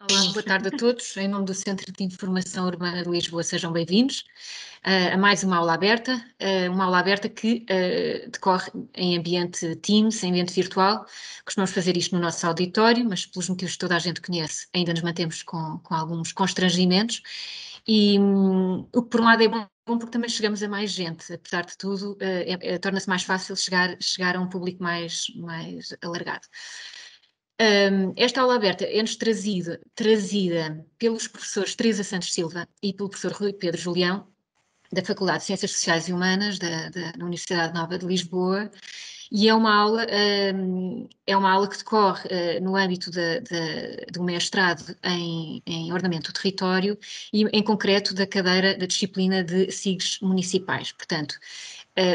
Olá, boa tarde a todos. Em nome do Centro de Informação Urbana de Lisboa, sejam bem-vindos a mais uma aula aberta que decorre em ambiente Teams, em ambiente virtual. Costumamos fazer isto no nosso auditório, mas pelos motivos que toda a gente conhece, ainda nos mantemos com alguns constrangimentos. E o que por um lado é bom porque também chegamos a mais gente, apesar de tudo, torna-se mais fácil chegar a um público mais alargado. Esta aula aberta é-nos trazida pelos professores Teresa Santos Silva e pelo professor Rui Pedro Julião, da Faculdade de Ciências Sociais e Humanas da Universidade Nova de Lisboa, e é uma aula que decorre no âmbito do mestrado em ordenamento do território e, em concreto, da cadeira da disciplina de SIGs municipais. Portanto,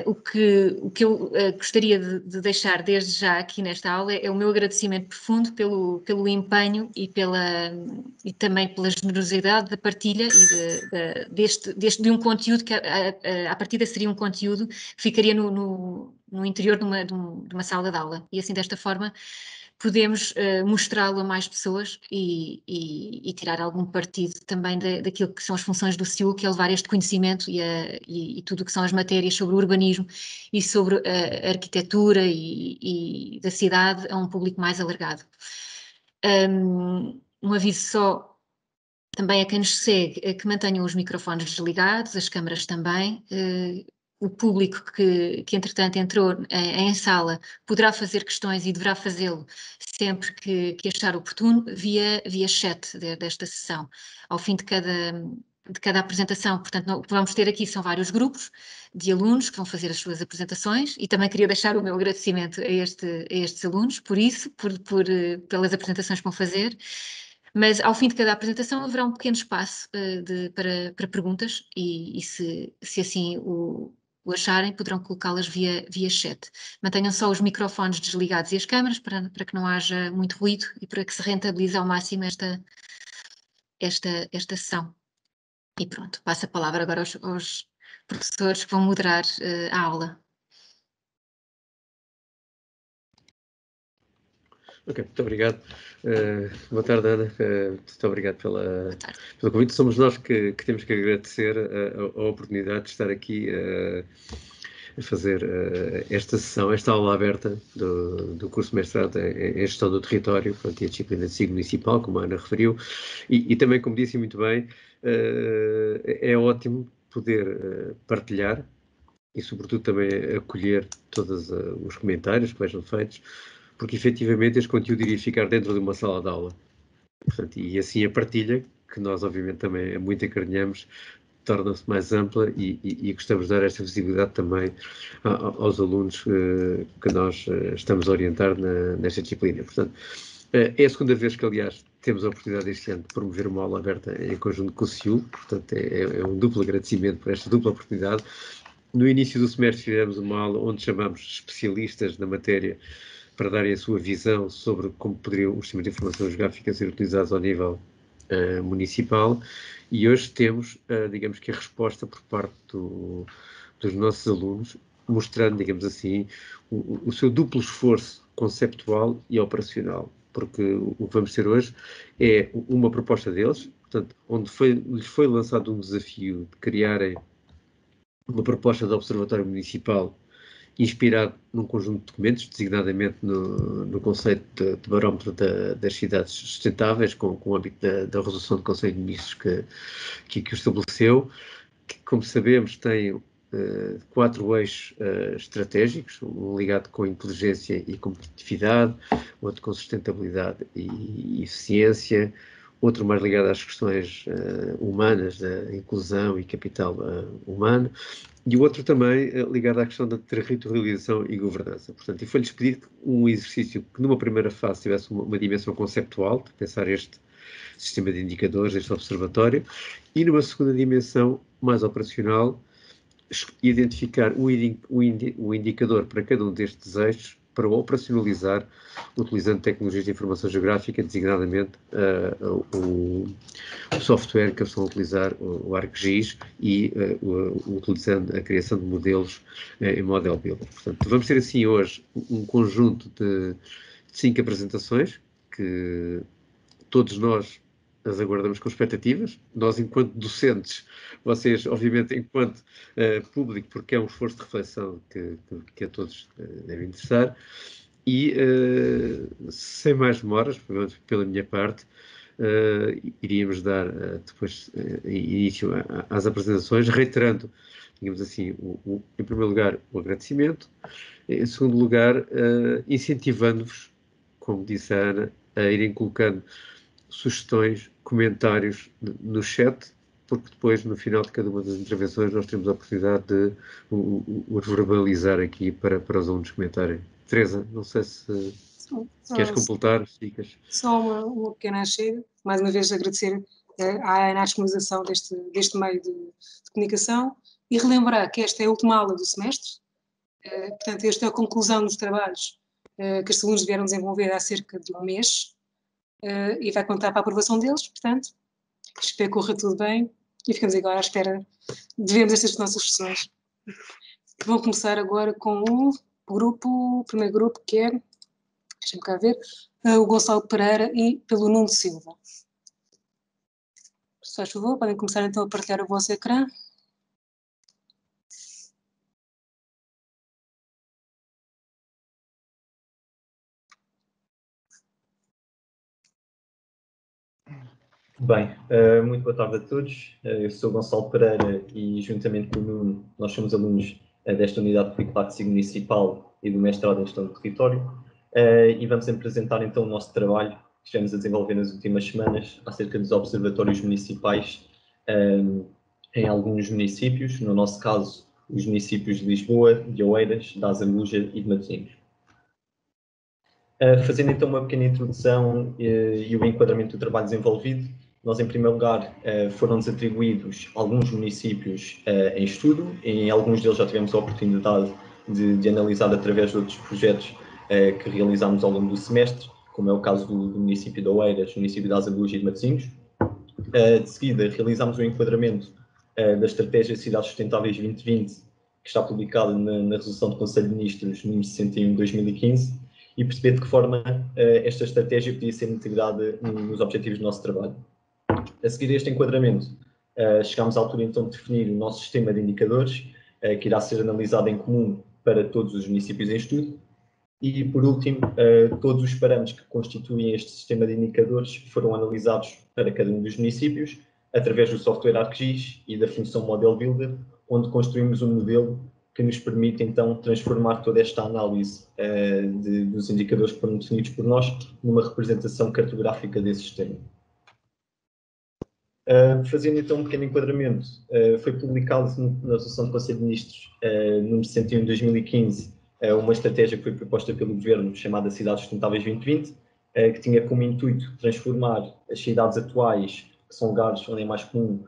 o que eu gostaria de deixar desde já aqui nesta aula é o meu agradecimento profundo pelo empenho e também pela generosidade da partilha e de um conteúdo que à partida seria um conteúdo que ficaria no interior de uma sala de aula. E assim, desta forma, podemos mostrá-lo a mais pessoas e tirar algum partido também daquilo que são as funções do CIU, que é levar este conhecimento e tudo o que são as matérias sobre o urbanismo e sobre a arquitetura e da cidade a um público mais alargado. Um aviso só também a quem nos segue, que mantenham os microfones desligados, as câmaras também. O público que entretanto entrou em sala poderá fazer questões e deverá fazê-lo sempre que achar oportuno via chat desta sessão. Ao fim de cada apresentação, portanto, o que vamos ter aqui são vários grupos de alunos que vão fazer as suas apresentações e também queria deixar o meu agradecimento a estes alunos pelas apresentações que vão fazer. Mas ao fim de cada apresentação haverá um pequeno espaço para perguntas e se assim o acharem, poderão colocá-las via chat. Mantenham só os microfones desligados e as câmaras para que não haja muito ruído e para que se rentabilize ao máximo esta sessão. E pronto, passo a palavra agora aos professores que vão moderar a aula. Ok, muito obrigado. Boa tarde, Ana. Muito obrigado pelo convite. Somos nós que temos que agradecer a oportunidade de estar aqui a fazer esta sessão, esta aula aberta do curso de mestrado em Gestão do Território, portanto, e a disciplina de SIG municipal, como a Ana referiu, e também, como disse muito bem, é ótimo poder partilhar e, sobretudo, também acolher todos os comentários que vejam feitos, porque efetivamente este conteúdo iria ficar dentro de uma sala de aula. Portanto, e assim a partilha, que nós obviamente também muito acarinhamos, torna-se mais ampla e gostamos de dar esta visibilidade também aos alunos que nós estamos a orientar nesta disciplina. Portanto, é a segunda vez que, aliás, temos a oportunidade este ano de promover uma aula aberta em conjunto com o CIU, portanto é um duplo agradecimento por esta dupla oportunidade. No início do semestre fizemos uma aula onde chamamos especialistas na matéria para darem a sua visão sobre como poderiam os sistemas de informação geográfica ser utilizados ao nível municipal, e hoje temos, digamos que a resposta por parte dos nossos alunos, mostrando, digamos assim, o seu duplo esforço conceptual e operacional, porque o que vamos ter hoje é uma proposta deles, portanto, onde lhes foi lançado um desafio de criarem uma proposta de observatório municipal inspirado num conjunto de documentos, designadamente no conceito de barómetro das cidades sustentáveis, com o âmbito da resolução do Conselho de Ministros que o estabeleceu, que, como sabemos, tem 4 eixos estratégicos, um ligado com inteligência e competitividade, outro com sustentabilidade e eficiência, outro mais ligado às questões humanas, da inclusão e capital humano, e o outro também ligado à questão da territorialização e governança. Portanto, e foi-lhes pedido um exercício que numa primeira fase tivesse uma dimensão conceptual, de pensar este sistema de indicadores, este observatório, e numa segunda dimensão mais operacional, identificar um indicador para cada um destes eixos para o operacionalizar utilizando tecnologias de informação geográfica, designadamente o software que eles estão a utilizar, o ArcGIS, e utilizando a criação de modelos em Model Builder. Portanto, vamos ter assim hoje um conjunto de 5 apresentações que todos nós as aguardamos com expectativas. Nós, enquanto docentes, vocês, obviamente, enquanto público, porque é um esforço de reflexão que a todos deve interessar. E, sem mais demoras, pela minha parte, iríamos dar depois início às apresentações, reiterando, digamos assim, em primeiro lugar, o agradecimento, em segundo lugar, incentivando-vos, como disse a Ana, a irem colocando sugestões, comentários no chat, porque depois, no final de cada uma das intervenções, nós temos a oportunidade de os verbalizar aqui para os alunos comentarem. Teresa, não sei se queres completar, ficas. Só uma pequena chega. Mais uma vez agradecer à Ana a disponibilização deste meio de comunicação e relembrar que esta é a última aula do semestre. Portanto, esta é a conclusão dos trabalhos que os alunos vieram desenvolver há cerca de um mês e vai contar para a aprovação deles. Portanto, espero que corra tudo bem e ficamos agora à espera de vermos estas nossas sessões. Vou começar agora com o primeiro grupo, que é, deixa-me cá ver, o Gonçalo Pereira e pelo Nuno Silva. Se faz favor, podem começar então a partilhar o vosso ecrã. Bem, muito boa tarde a todos. Eu sou Gonçalo Pereira e, juntamente com o Nuno, nós somos alunos desta Unidade Curricular de Ensino Municipal e do Mestrado em Gestão do Território. E vamos apresentar então o nosso trabalho que estivemos a desenvolver nas últimas semanas acerca dos observatórios municipais em alguns municípios, no nosso caso, os municípios de Lisboa, de Oeiras, de Azamuja e de Matosinhos. Fazendo então uma pequena introdução e o enquadramento do trabalho desenvolvido, nós, em primeiro lugar, foram-nos atribuídos alguns municípios em estudo, em alguns deles já tivemos a oportunidade de analisar através de outros projetos que realizámos ao longo do semestre, como é o caso do município de Oeiras, do município de Azamuja e de Matosinhos. De seguida, realizámos o enquadramento da Estratégia Cidades Sustentáveis 2020, que está publicada na Resolução do Conselho de Ministros número 61 de 2015, e perceber de que forma esta estratégia podia ser integrada nos objetivos do nosso trabalho. A seguir a este enquadramento, chegámos à altura então de definir o nosso sistema de indicadores, que irá ser analisado em comum para todos os municípios em estudo. E, por último, todos os parâmetros que constituem este sistema de indicadores foram analisados para cada um dos municípios, através do software ArcGIS e da função Model Builder, onde construímos um modelo que nos permite, então, transformar toda esta análise dos indicadores que foram definidos por nós numa representação cartográfica desse sistema. Fazendo, então, um pequeno enquadramento, foi publicado na Resolução do Conselho de Ministros, número 61 de 2015, uma estratégia que foi proposta pelo Governo, chamada Cidades Sustentáveis 2020, que tinha como intuito transformar as cidades atuais, que são lugares onde é mais comum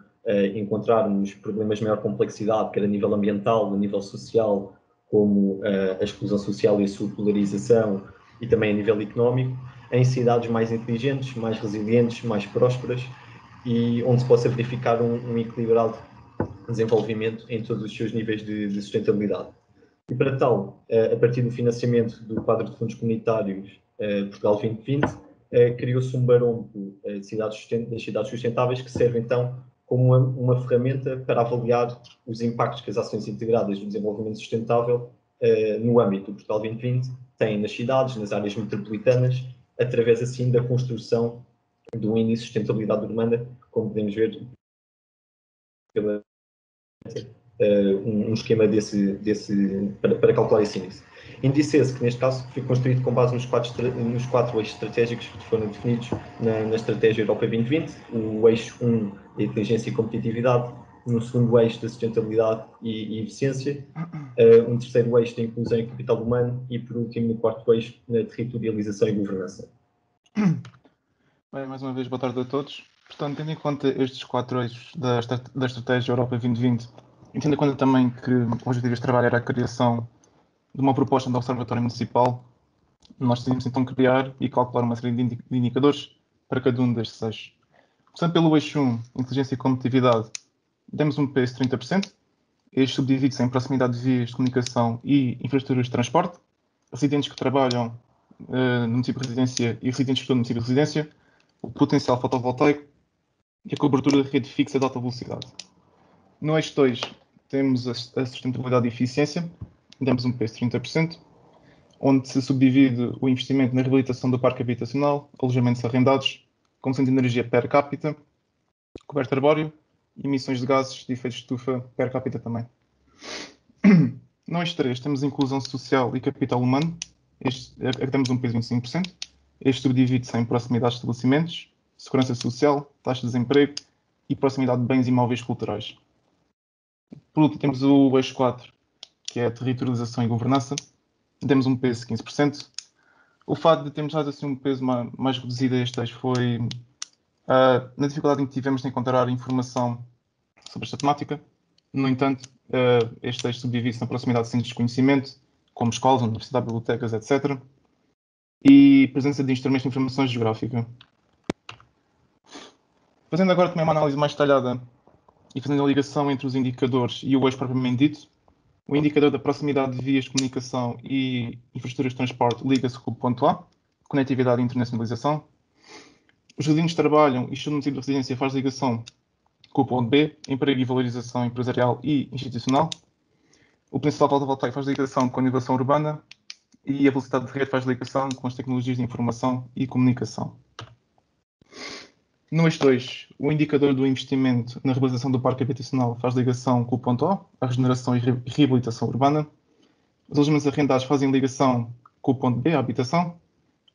encontrarmos problemas de maior complexidade, quer a nível ambiental, a nível social, como a exclusão social e a sua polarização, e também a nível económico, em cidades mais inteligentes, mais resilientes, mais prósperas, e onde se possa verificar um equilibrado desenvolvimento em todos os seus níveis de sustentabilidade. E para tal, a partir do financiamento do quadro de fundos comunitários Portugal 2020, criou-se um barómetro das cidades sustentáveis que serve então como uma ferramenta para avaliar os impactos que as ações integradas do desenvolvimento sustentável no âmbito do Portugal 2020 têm nas cidades, nas áreas metropolitanas, através assim da construção do índice de sustentabilidade urbana, como podemos ver pela um esquema para calcular esse índice. Índice esse que, neste caso, foi construído com base nos quatro eixos estratégicos que foram definidos na Estratégia Europa 2020, o eixo 1 da inteligência e competitividade, no segundo eixo da sustentabilidade e eficiência, um terceiro eixo da inclusão e capital humano e, por último, no quarto eixo, na territorialização e governança. Bem, mais uma vez, boa tarde a todos. Portanto, tendo em conta estes 4 eixos da Estratégia Europa 2020, e tendo em conta também que o objetivo deste trabalho era a criação de uma proposta de observatório municipal, nós decidimos então criar e calcular uma série de indicadores para cada um destes eixos. Portanto, pelo eixo 1, inteligência e competitividade, demos um peso de 30%. Este subdivide-se em proximidade de vias de comunicação e infraestruturas de transporte, residentes que trabalham no município de residência e residentes que estão no município de residência, o potencial fotovoltaico e a cobertura da rede fixa de alta velocidade. No eixo 2 temos a sustentabilidade e eficiência, damos um peso de 30%, onde se subdivide o investimento na reabilitação do parque habitacional, alojamentos arrendados, consumo de energia per capita, coberto arbóreo e emissões de gases de efeito de estufa per capita também. No eixo 3 temos inclusão social e capital humano, temos um peso de 25%. Este subdivide-se em proximidade de estabelecimentos, segurança social, taxa de desemprego e proximidade de bens imóveis culturais. Por último, temos o eixo 4, que é a territorialização e governança. Demos um peso de 15%. O fato de termos dado assim um peso mais reduzido a este eixo foi na dificuldade em que tivemos de encontrar informação sobre esta temática. No entanto, este eixo subdivide-se na proximidade de centros de conhecimento, como escolas, universidades, bibliotecas, etc. E presença de instrumentos de informação geográfica. Fazendo agora também uma análise mais detalhada e fazendo a ligação entre os indicadores e o eixo propriamente dito, o indicador da proximidade de vias de comunicação e infraestruturas de transporte liga-se com o ponto A, conectividade e internacionalização. Os vizinhos trabalham e o município de residência faz ligação com o ponto B, emprego e valorização empresarial e institucional. O potencial fotovoltaico faz ligação com a inovação urbana e a velocidade de rede faz ligação com as tecnologias de informação e comunicação. No eixo 2, o indicador do investimento na reabilitação do parque habitacional faz ligação com o ponto A, a regeneração e reabilitação urbana. Os alojamentos arrendados fazem ligação com o ponto B, a habitação.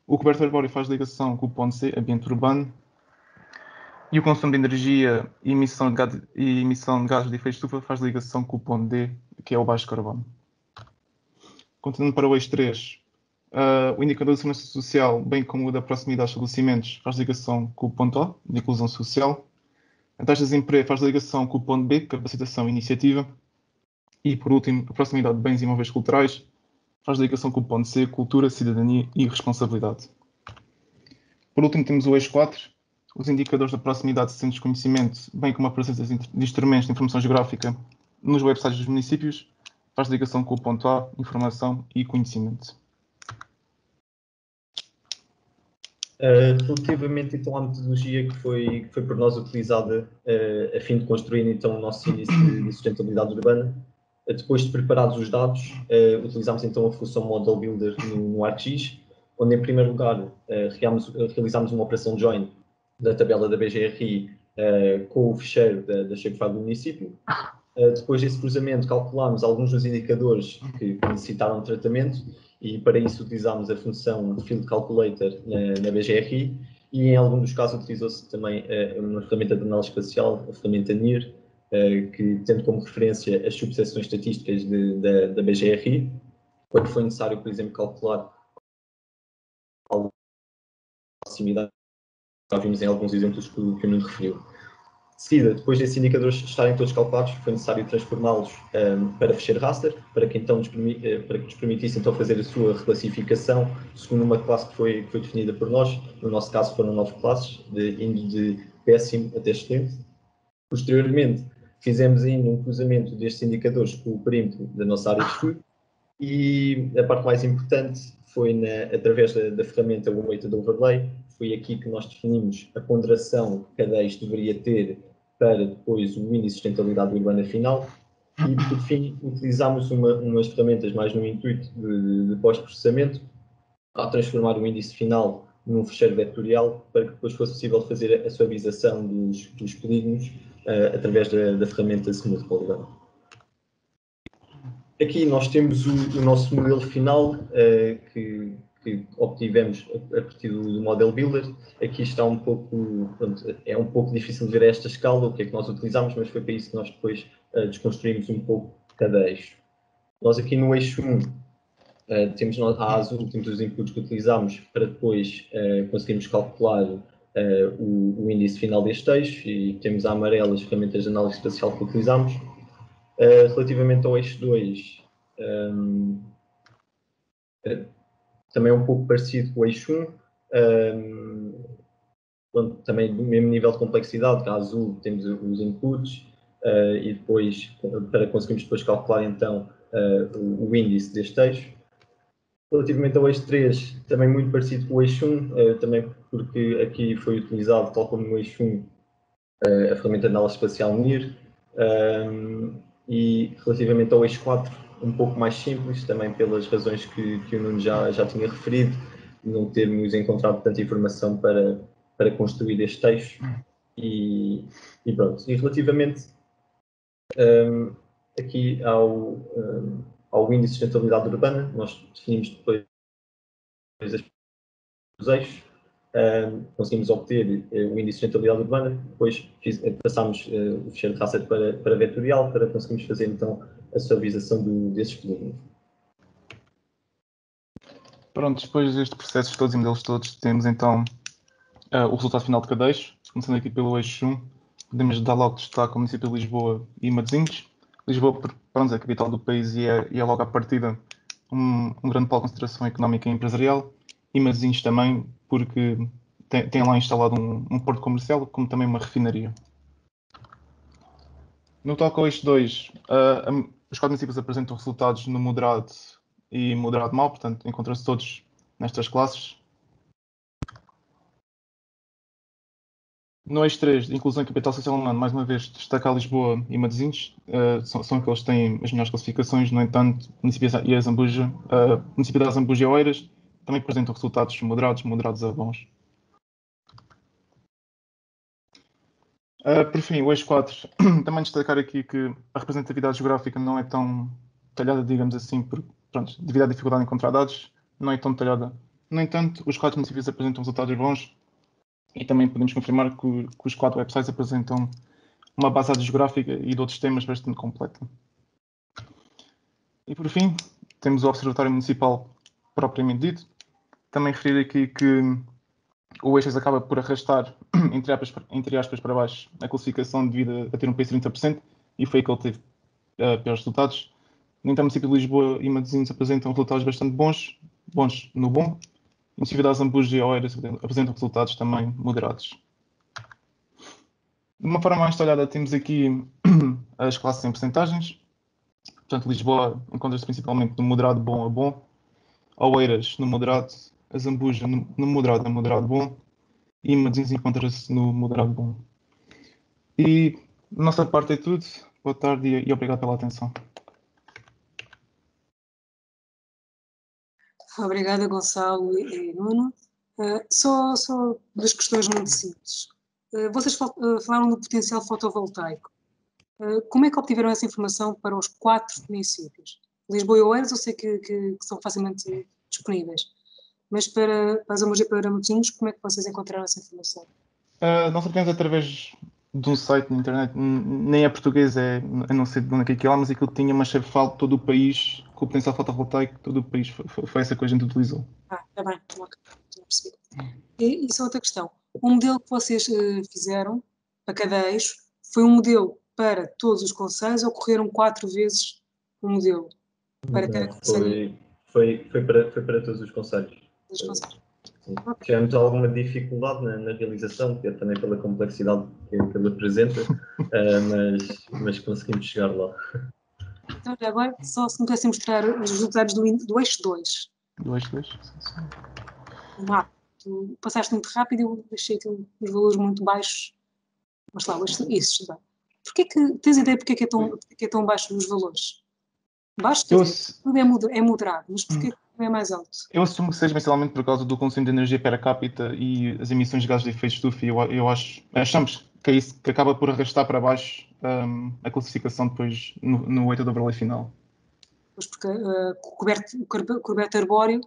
O coberto arbóreo faz ligação com o ponto C, ambiente urbano. E o consumo de energia e emissão de gases de efeito de estufa faz ligação com o ponto D, que é o baixo carbono. Continuando para o eixo 3, o indicador de segurança social, bem como o da proximidade de estabelecimentos, faz ligação com o ponto A, de inclusão social. A taxa de desemprego faz ligação com o ponto B, capacitação e iniciativa. E, por último, a proximidade de bens e imóveis culturais faz ligação com o ponto C, cultura, cidadania e responsabilidade. Por último, temos o eixo 4, os indicadores da proximidade de centros de conhecimento, bem como a presença de instrumentos de informação geográfica nos websites dos municípios, faz ligação com o ponto A, informação e conhecimento. Relativamente então à metodologia que foi por nós utilizada a fim de construir então o nosso índice de sustentabilidade urbana, depois de preparados os dados, utilizámos então a função Model Builder no ArcGIS, onde em primeiro lugar realizámos uma operação join da tabela da BGRI com o ficheiro da Shapefile do município. Depois desse cruzamento calculámos alguns dos indicadores que necessitaram de tratamento e para isso utilizámos a função Field Calculator na BGRI e em algum dos casos utilizou-se também uma ferramenta de análise espacial, a ferramenta NIR, que tendo como referência as subseções estatísticas da BGRI, quando foi necessário, por exemplo, calcular a proximidade, já vimos em alguns exemplos que o Nuno referiu. De seguida, depois desses indicadores estarem todos calculados, foi necessário transformá-los para ficheiro raster, para que nos permitisse então fazer a sua reclassificação segundo uma classe que foi definida por nós. No nosso caso foram 9 classes, indo de péssimo até excelente. Posteriormente, fizemos ainda um cruzamento destes indicadores com o perímetro da nossa área de estudo e a parte mais importante foi através da ferramenta Weighted Overlay. Foi aqui que nós definimos a ponderação que cada eixo deveria ter para depois o índice de sustentabilidade urbana final e, por fim, utilizámos umas ferramentas mais no intuito de pós-processamento ao transformar o índice final num fecheiro vetorial para que depois fosse possível fazer a suavização dos polígonos através da ferramenta Smooth Polygon. Aqui nós temos o nosso modelo final que obtivemos a partir do Model Builder. Aqui está um pouco, pronto, é um pouco difícil de ver a esta escala o que é que nós utilizamos, mas foi para isso que nós depois desconstruímos um pouco cada eixo. Nós aqui no eixo 1 temos a azul, temos os inputs que utilizamos para depois conseguirmos calcular o índice final deste eixo e temos a amarela as ferramentas de análise espacial que utilizamos. Relativamente ao eixo 2, também é um pouco parecido com o eixo 1, também do mesmo nível de complexidade, que a azul temos os inputs e depois, para conseguirmos depois calcular então o índice deste eixo. Relativamente ao eixo 3, também muito parecido com o eixo 1, também porque aqui foi utilizado, tal como no eixo 1, a ferramenta de análise espacial NIR, e relativamente ao eixo 4, um pouco mais simples, também pelas razões que o Nuno já tinha referido, não termos encontrado tanta informação para construir este eixo. E pronto. E relativamente aqui ao índice de sustentabilidade urbana, nós definimos depois os eixos, conseguimos obter o índice de sustentabilidade urbana, depois passámos o fecheiro de Hassett para vetorial, para conseguirmos fazer então a suavização desses polígonos. Pronto, depois destes processos todos e modelos todos, temos então o resultado final de cada eixo. Começando aqui pelo eixo 1, podemos dar logo destaque ao município de Lisboa e Matosinhos. Lisboa, pronto, é a capital do país e é logo à partida um grande polo de concentração económica e empresarial. E Matosinhos também, porque tem lá instalado um porto comercial, como também uma refinaria. No toque ao eixo 2, os 4 municípios apresentam resultados no moderado e moderado mau, portanto, encontram-se todos nestas classes. No eixo 3, inclusão e capital social humano, mais uma vez, destaca Lisboa e Matosinhos, são aqueles que têm as melhores classificações. No entanto, o município de Azambuja e Oeiras também apresentam resultados moderados a bons. Por fim, o eixo 4, também destacar aqui que a representatividade geográfica não é tão detalhada, digamos assim, pronto, devido à dificuldade em encontrar dados, não é tão detalhada. No entanto, os 4 municípios apresentam resultados bons e também podemos confirmar que os 4 websites apresentam uma base de dados geográfica e de outros temas bastante completa. E por fim, temos o Observatório Municipal propriamente dito. Também referir aqui que o Eixas acaba por arrastar, entre aspas, para baixo a classificação devido a ter um peso de 30%, e foi aí que ele teve piores resultados. No entanto, o município de Lisboa e Matosinhos apresentam resultados bastante bons no bom. O município de Azambuja e Oeiras apresentam resultados também moderados. De uma forma mais detalhada, temos aqui as classes em percentagens. Portanto, Lisboa encontra-se principalmente no moderado bom a bom, Oeiras no moderado, Azambuja no moderado a moderado bom e Matosinhos encontra-se no moderado bom. E da nossa parte é tudo. Boa tarde e obrigado pela atenção. Obrigada, Gonçalo e Nuno. Só duas questões muito simples. Vocês falaram do potencial fotovoltaico. Como é que obtiveram essa informação para os 4 municípios? Lisboa e Oeiras eu sei que são facilmente disponíveis, mas para Azambuja e para Matosinhos, como é que vocês encontraram essa informação? Nós obtemos através de um site na internet, nem é português, eu não sei de onde é que é aquilo, mas aquilo tinha uma chave-file de todo o país, com o potencial fotovoltaico, todo o país, foi essa que a gente utilizou. Está bem, ok, já percebi. E só outra questão. O modelo que vocês fizeram para cada eixo foi um modelo para todos os concelhos ou correram 4 vezes o modelo para cada concelho? Foi para todos os concelhos. Okay. Tivemos alguma dificuldade na realização, também pela complexidade que ele apresenta, mas conseguimos chegar lá. Então, agora, só se me pudesse mostrar os resultados do eixo 2. Do eixo 2? Tu passaste muito rápido e eu achei que os valores muito baixos. Mas lá, isso, bem. Tens ideia porque é tão baixo os valores? Baixo, quer dizer, tudo é moderado, mas porquê que não é mais alto? Eu assumo que seja essencialmente por causa do consumo de energia per capita e as emissões de gases de efeito de estufa. Achamos que é isso que acaba por arrastar para baixo a classificação depois no weighted overlay final. Pois porque o coberto arbóreo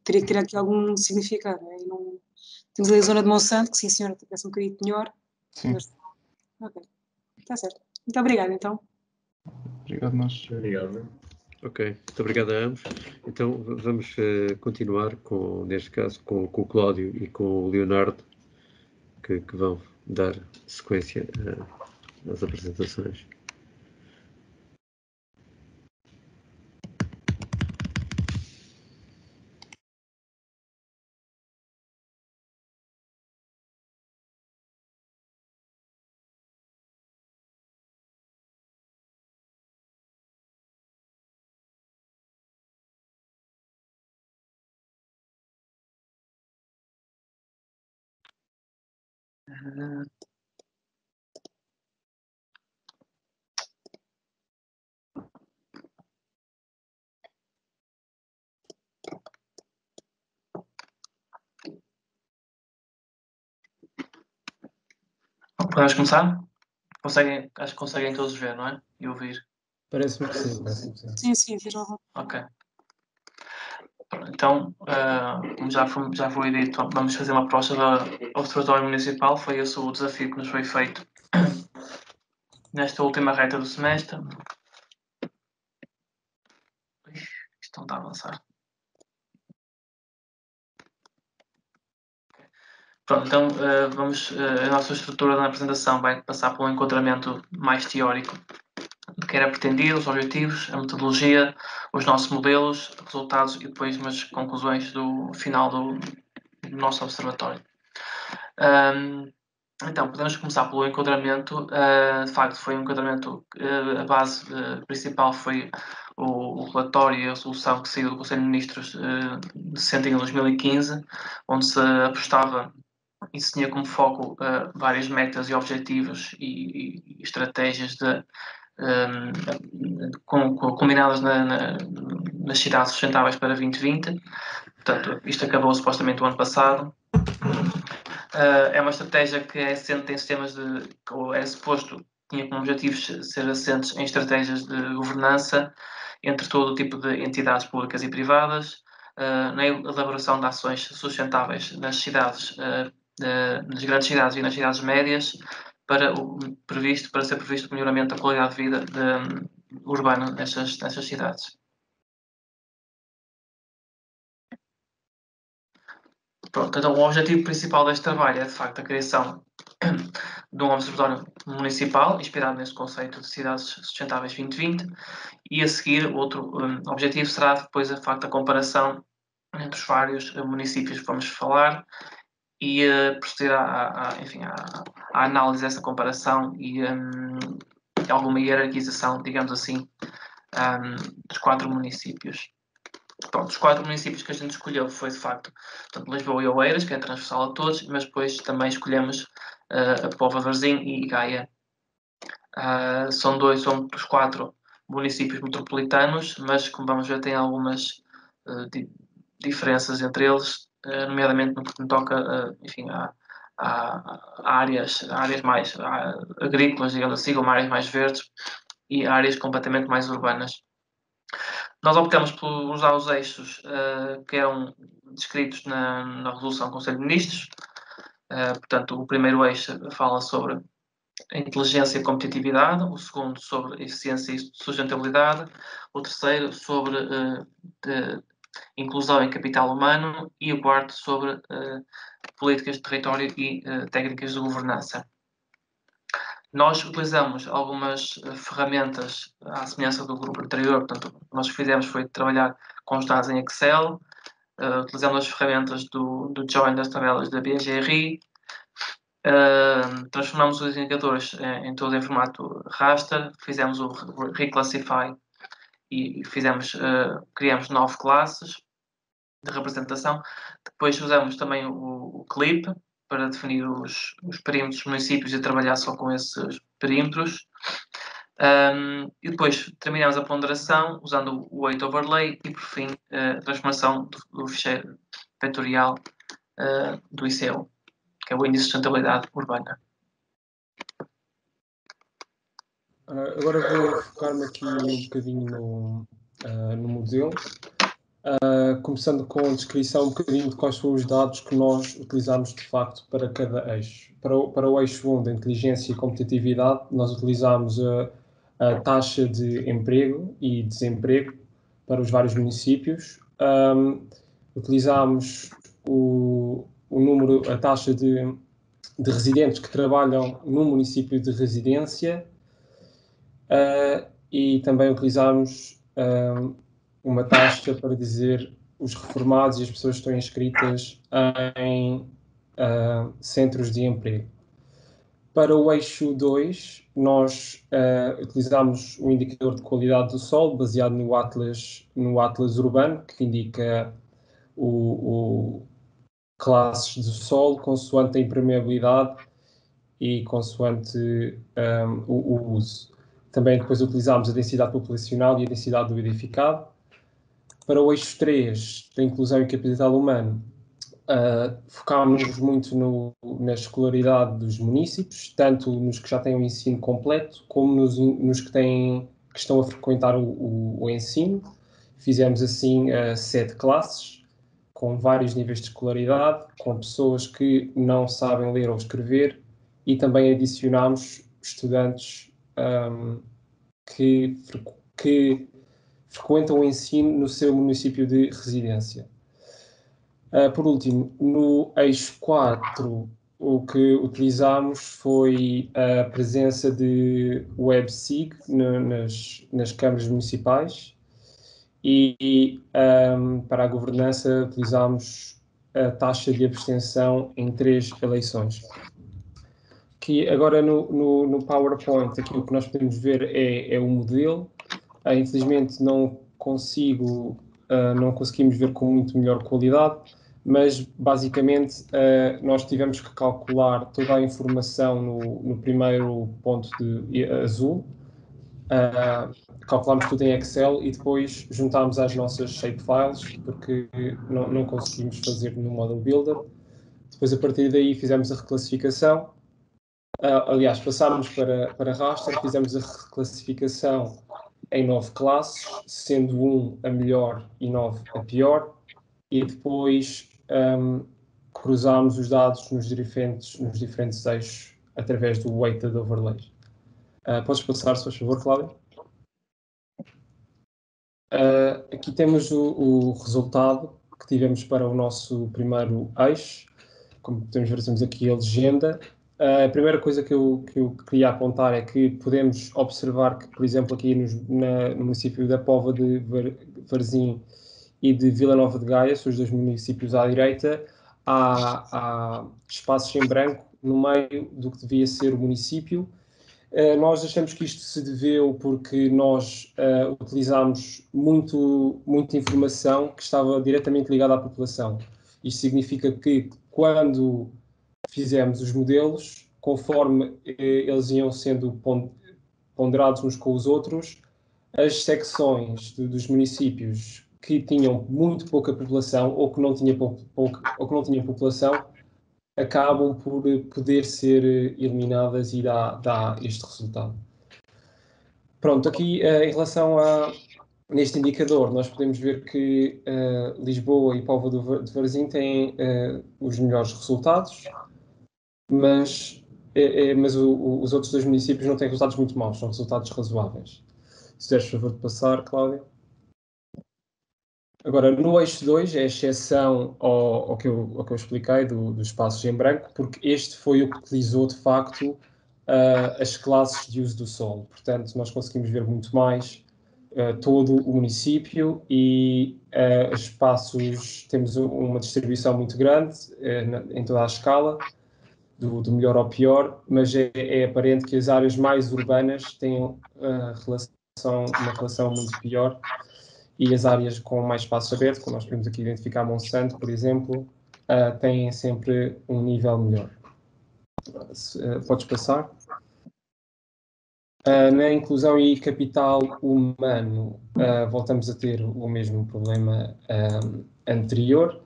teria que ter aqui algum significado, não é? Temos ali a zona de Monsanto, que sim senhora, parece um bocadinho melhor. Sim. Mas, ok, está certo. Muito obrigada, então. Obrigado, nós. Obrigado. Ok, muito obrigado a ambos. Então vamos continuar neste caso, com o Cláudio e com o Leonardo, que vão dar sequência às apresentações. Podemos começar? Acho que conseguem todos ver, não é? E ouvir. Parece-me que sim, parece-me que Sim, sim. sim, fez logo. Ok. Então, como já foi dito, vamos fazer uma proposta do Observatório Municipal. Foi esse o desafio que nos foi feito nesta última reta do semestre. Isto não está a avançar. Pronto, então a nossa estrutura na apresentação vai passar por um enquadramento mais teórico do que era pretendido, os objetivos, a metodologia, os nossos modelos, resultados e depois umas conclusões do final do nosso observatório. Então, podemos começar pelo enquadramento. De facto, foi um enquadramento, a base principal foi o relatório e a solução que saiu do Conselho de Ministros de em 2015, onde se apostava e se tinha como foco várias metas e objetivos e estratégias combinadas nas cidades sustentáveis para 2020. Portanto, isto acabou supostamente o ano passado. É uma estratégia que é assente em sistemas ou é suposto, tinha como objetivos ser assentes em estratégias de governança entre todo o tipo de entidades públicas e privadas, na elaboração de ações sustentáveis nas cidades, nas grandes cidades e nas cidades médias, para ser previsto o melhoramento da qualidade de vida urbana nestas cidades. Pronto, então o objetivo principal deste trabalho é, de facto, a criação de um observatório municipal, inspirado nesse conceito de cidades sustentáveis 2020, e a seguir outro objetivo será depois, de facto, a comparação entre os vários municípios que vamos falar e proceder à análise dessa comparação e alguma hierarquização, digamos assim, dos 4 municípios. Pronto, os 4 municípios que a gente escolheu foi, de facto, portanto, Lisboa e Oeiras, que é transversal a todos, mas depois também escolhemos a Póvoa de Varzim e Gaia. São dos 4 municípios metropolitanos, mas, como vamos ver, tem algumas diferenças entre eles, nomeadamente no que toca, a áreas mais agrícolas, digamos assim, ou áreas mais verdes e áreas completamente mais urbanas. Nós optamos por usar os eixos que eram descritos na resolução do Conselho de Ministros. Portanto, o primeiro eixo fala sobre a inteligência e a competitividade, o segundo sobre a eficiência e sustentabilidade, o terceiro sobre inclusão e capital humano e o quarto sobre políticas de território e técnicas de governança. Nós utilizamos algumas ferramentas à semelhança do grupo anterior. Portanto, o que nós fizemos foi trabalhar com os dados em Excel, utilizamos as ferramentas do Join das tabelas da BGRI, transformamos os indicadores em todo em formato raster, fizemos o reclassify e criamos 9 classes de representação. Depois usamos também o clip para definir os perímetros dos municípios e trabalhar só com esses perímetros. E depois terminamos a ponderação usando o weight overlay e, por fim, a transformação do ficheiro vetorial do ICU, que é o Índice de Sustentabilidade Urbana. Agora vou focar-me aqui um bocadinho no modelo, começando com a descrição um bocadinho de quais foram os dados que nós utilizamos de facto para cada eixo. Para o eixo 1 da inteligência e competitividade, nós utilizamos a taxa de emprego e desemprego para os vários municípios. Utilizamos a taxa de residentes que trabalham no município de residência e também utilizamos uma taxa para dizer os reformados e as pessoas que estão inscritas em centros de emprego. Para o eixo 2, nós utilizamos o indicador de qualidade do solo, baseado no Atlas Urbano, que indica classes do solo, consoante a impermeabilidade e consoante o uso. Também depois utilizamos a densidade populacional e a densidade do edificado. Para o eixo 3, da inclusão e capital humano, focámos muito na escolaridade dos munícipes, tanto nos que já têm o ensino completo, como nos que estão a frequentar o ensino. Fizemos assim 7 classes, com vários níveis de escolaridade, com pessoas que não sabem ler ou escrever, e também adicionámos estudantes que frequentam o ensino no seu município de residência. Por último, no eixo 4, o que utilizámos foi a presença de WebSig nas câmaras municipais e para a governança utilizámos a taxa de abstenção em 3 eleições. Que agora no PowerPoint, aqui o que nós podemos ver é o modelo. Infelizmente não conseguimos ver com muito melhor qualidade, mas basicamente nós tivemos que calcular toda a informação no primeiro ponto de azul. Calculámos tudo em Excel e depois juntámos às nossas shapefiles, porque não conseguimos fazer no Model Builder. Depois, a partir daí, fizemos a reclassificação. Aliás, passámos para raster, fizemos a reclassificação em 9 classes, sendo 1 a melhor e 9 a pior, e depois cruzámos os dados nos diferentes eixos através do Weighted Overlay. Podes passar, se faz favor, Cláudia? Aqui temos o resultado que tivemos para o nosso primeiro eixo. Como podemos ver, temos aqui a legenda. A primeira coisa que eu queria apontar é que podemos observar que, por exemplo, aqui no município da Póvoa de Varzim e de Vila Nova de Gaia, são os 2 municípios à direita, há espaços em branco no meio do que devia ser o município. Nós achamos que isto se deveu porque nós utilizámos muita informação que estava diretamente ligada à população. Isto significa que quando fizemos os modelos, conforme eles iam sendo ponderados uns com os outros, as secções dos municípios que tinham muito pouca população ou que não tinham população acabam por poder ser eliminadas e dá este resultado. Pronto, aqui em relação neste indicador, nós podemos ver que Lisboa e Póvoa de Varzim têm os melhores resultados, mas os outros 2 municípios não têm resultados muito maus, são resultados razoáveis. Se deres favor de passar, Cláudia. Agora, no eixo 2, é a exceção ao que eu expliquei dos espaços em branco, porque este foi o que utilizou, de facto, as classes de uso do solo. Portanto, nós conseguimos ver muito mais todo o município e espaços, temos uma distribuição muito grande em toda a escala, do melhor ao pior, mas é aparente que as áreas mais urbanas têm uma relação muito pior e as áreas com mais espaço aberto, como nós podemos aqui identificar Monsanto, por exemplo, têm sempre um nível melhor. Podes passar. Na inclusão e capital humano, voltamos a ter o mesmo problema anterior,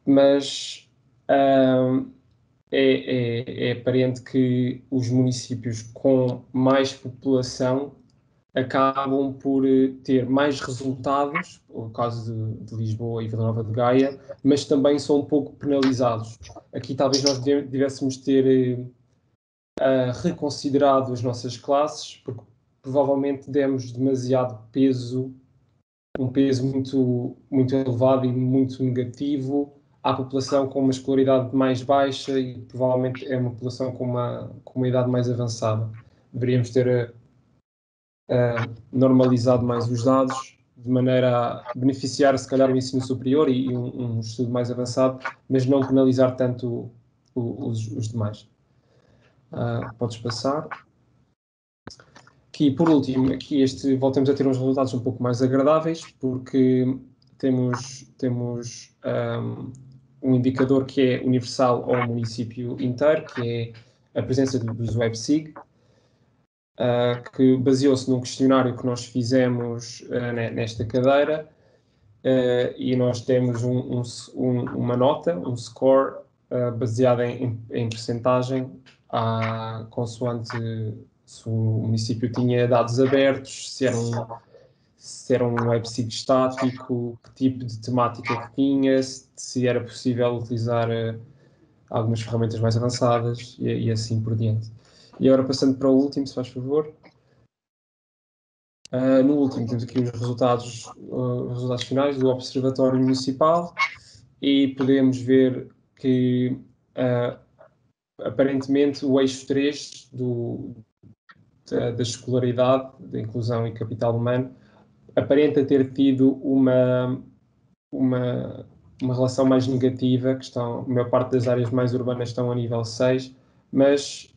mas é aparente que os municípios com mais população acabam por ter mais resultados, no caso de Lisboa e Vila Nova de Gaia, mas também são um pouco penalizados. Aqui talvez nós tivéssemos ter reconsiderado as nossas classes, porque provavelmente demos demasiado peso, um peso muito elevado e muito negativo à população com uma escolaridade mais baixa e provavelmente é uma população com uma idade mais avançada. Deveríamos ter normalizado mais os dados, de maneira a beneficiar, se calhar, o ensino superior e um estudo mais avançado, mas não penalizar tanto os demais. Podes passar. Aqui, por último, voltamos a ter uns resultados um pouco mais agradáveis, porque temos um indicador que é universal ao município inteiro, que é a presença dos WebSig, que baseou-se num questionário que nós fizemos nesta cadeira e nós temos uma nota, um score, baseado em percentagem, consoante se o município tinha dados abertos, se era um website estático, que tipo de temática que tinha, se era possível utilizar algumas ferramentas mais avançadas e assim por diante. E agora passando para o último, se faz favor. No último temos aqui os resultados finais do Observatório Municipal e podemos ver que aparentemente o eixo 3 da escolaridade, da inclusão e capital humano, aparenta ter tido uma relação mais negativa, a maior parte das áreas mais urbanas estão a nível 6, mas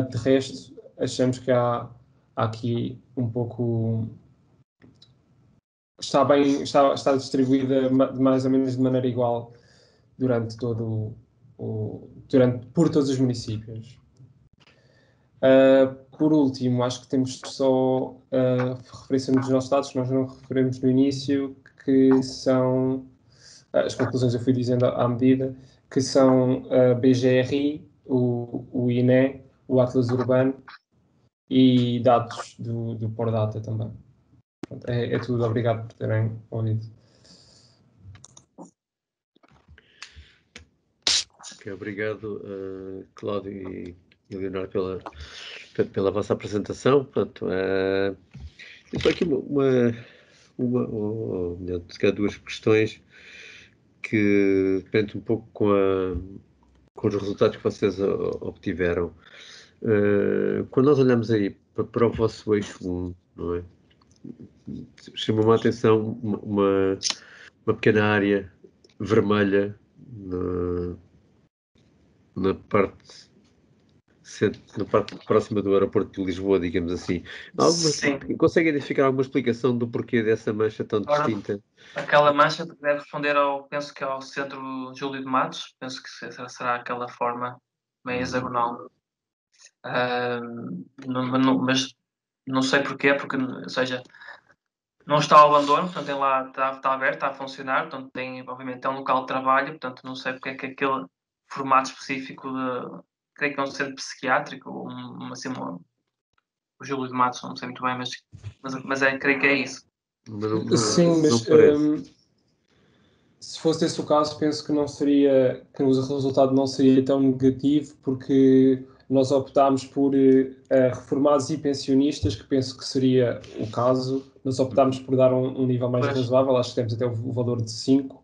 de resto achamos que há aqui um pouco... Está distribuída mais ou menos de maneira igual por todos os municípios. Por último, acho que temos só referência nos nossos dados, que nós não referimos no início, que são as conclusões eu fui dizendo à medida, que são a BGRI, o INE, o Atlas Urbano e dados do Pordata também. É tudo, obrigado por terem ouvido. Okay, obrigado, Cláudio e Leonardo, pela vossa apresentação. Portanto, só aqui duas questões que dependem um pouco com os resultados que vocês obtiveram. Quando nós olhamos aí para o vosso eixo 1, não é? Chamou-me a atenção uma pequena área vermelha na parte próxima do aeroporto de Lisboa, digamos assim. Consegue identificar alguma explicação do porquê dessa mancha tão distinta? Aquela mancha deve responder penso que ao centro Júlio de Matos, penso que será aquela forma meio hexagonal. Mas não sei porquê, ou seja, não está ao abandono, portanto tem lá, está aberto, está a funcionar, portanto obviamente é um local de trabalho, portanto não sei porque é que aquele formato específico creio que é um centro psiquiátrico, o Júlio de Matos, não sei muito bem, mas creio que é isso. Sim, mas se fosse esse o caso, penso que que o resultado não seria tão negativo, porque nós optámos por reformados e pensionistas, que penso que seria o caso. Nós optámos por dar um nível mais razoável, acho que temos até o valor de 5,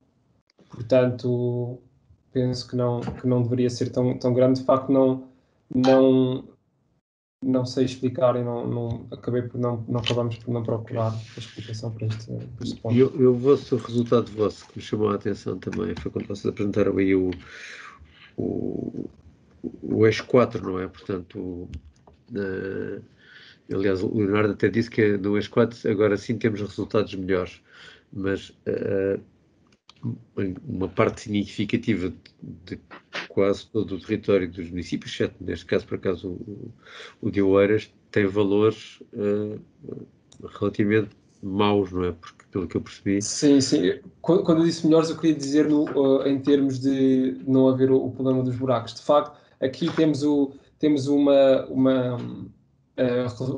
portanto penso que não deveria ser tão grande. De facto não sei explicar e acabamos por não procurar a explicação para este ponto. E o vosso resultado que me chamou a atenção também foi quando vocês apresentaram aí o eixo 4, não é? Portanto, aliás, o Leonardo até disse que no eixo 4 agora sim temos resultados melhores, mas uma parte significativa de quase todo o território dos municípios, exceto neste caso, por acaso, o de Oeiras, tem valores relativamente maus, não é? Porque, pelo que eu percebi... Sim. Quando eu disse melhores, eu queria dizer em termos de não haver o problema dos buracos. De facto, aqui temos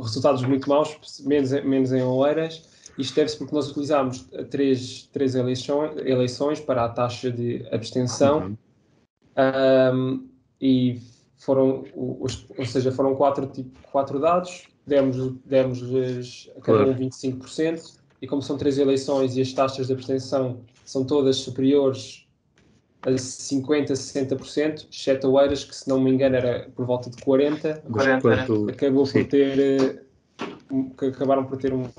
resultados muito maus, menos em Oeiras. Isto deve-se porque nós utilizámos três eleições para a taxa de abstenção. E foram quatro dados, demos-lhes a cada um 25%, e como são 3 eleições e as taxas de abstenção são todas superiores a 50%, 60%, exceto a Oeiras, que se não me engano era por volta de 40%, acabaram por ter uma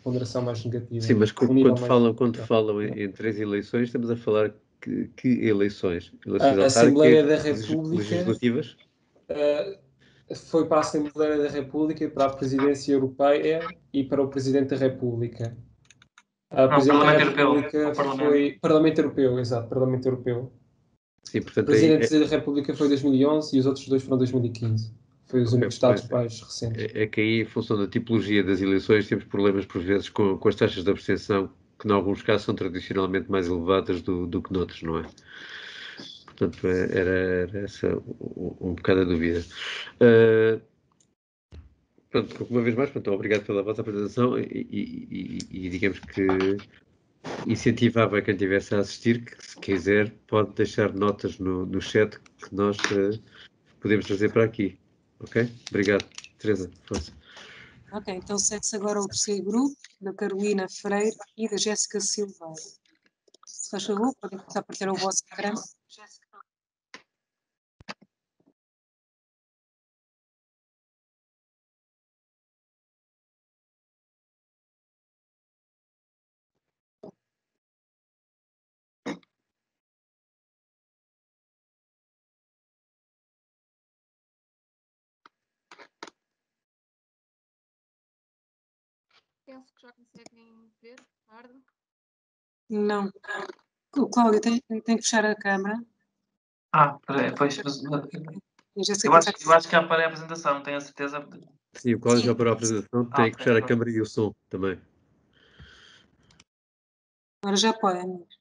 ponderação mais negativa. Sim, mas quando falam em 3 eleições, estamos a falar que eleições? A Assembleia da República, legislativas? Foi para a Assembleia da República, para a Presidência Europeia e para o Presidente da República. Parlamento Europeu. Foi Parlamento Europeu, exato, Parlamento Europeu. Sim, portanto, o Presidente da República foi 2011 e os outros dois foram 2015. Foi os únicos estados mais recentes. É que aí, em função da tipologia das eleições, temos problemas por vezes com as taxas de abstenção que em alguns casos são tradicionalmente mais elevadas do que noutros, não é? Portanto, era essa um bocado a dúvida. Pronto, uma vez mais, pronto, obrigado pela vossa apresentação e digamos que incentivava quem estivesse a assistir que, se quiser, pode deixar notas no chat que nós podemos trazer para aqui. Ok? Obrigado. Teresa, força. Ok, então segue-se agora o terceiro grupo, da Carolina Freire e da Jéssica Silveira. Se faz favor, podem começar a partilhar o vosso ecrã. Penso que já conseguem ver, Ricardo. Não. O Cláudio tem que fechar a câmara. Peraí, pois. E a Eu Jéssica acho que já parei a apresentação, não tenho a certeza. Sim, o Cláudio já parou a apresentação, tem que fechar a ok. câmara e o som também. agora já pode, amigos.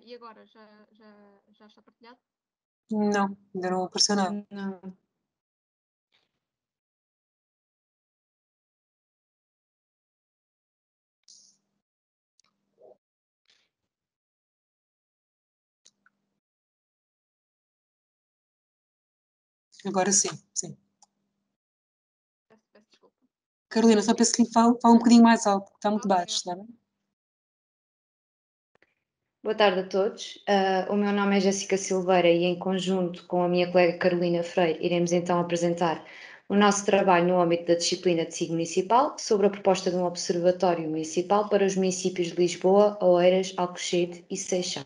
E agora, já está partilhado? Não, ainda não apareceu nada. Não. Agora sim, sim. Peço desculpa. Carolina, só peço que lhe fale um bocadinho mais alto, porque está muito Ok, baixo, está bem? Boa tarde a todos. O meu nome é Jéssica Silveira e, em conjunto com a minha colega Carolina Freire, iremos então apresentar o nosso trabalho no âmbito da disciplina de SIG municipal sobre a proposta de um observatório municipal para os municípios de Lisboa, Oeiras, Alcochete e Seixal.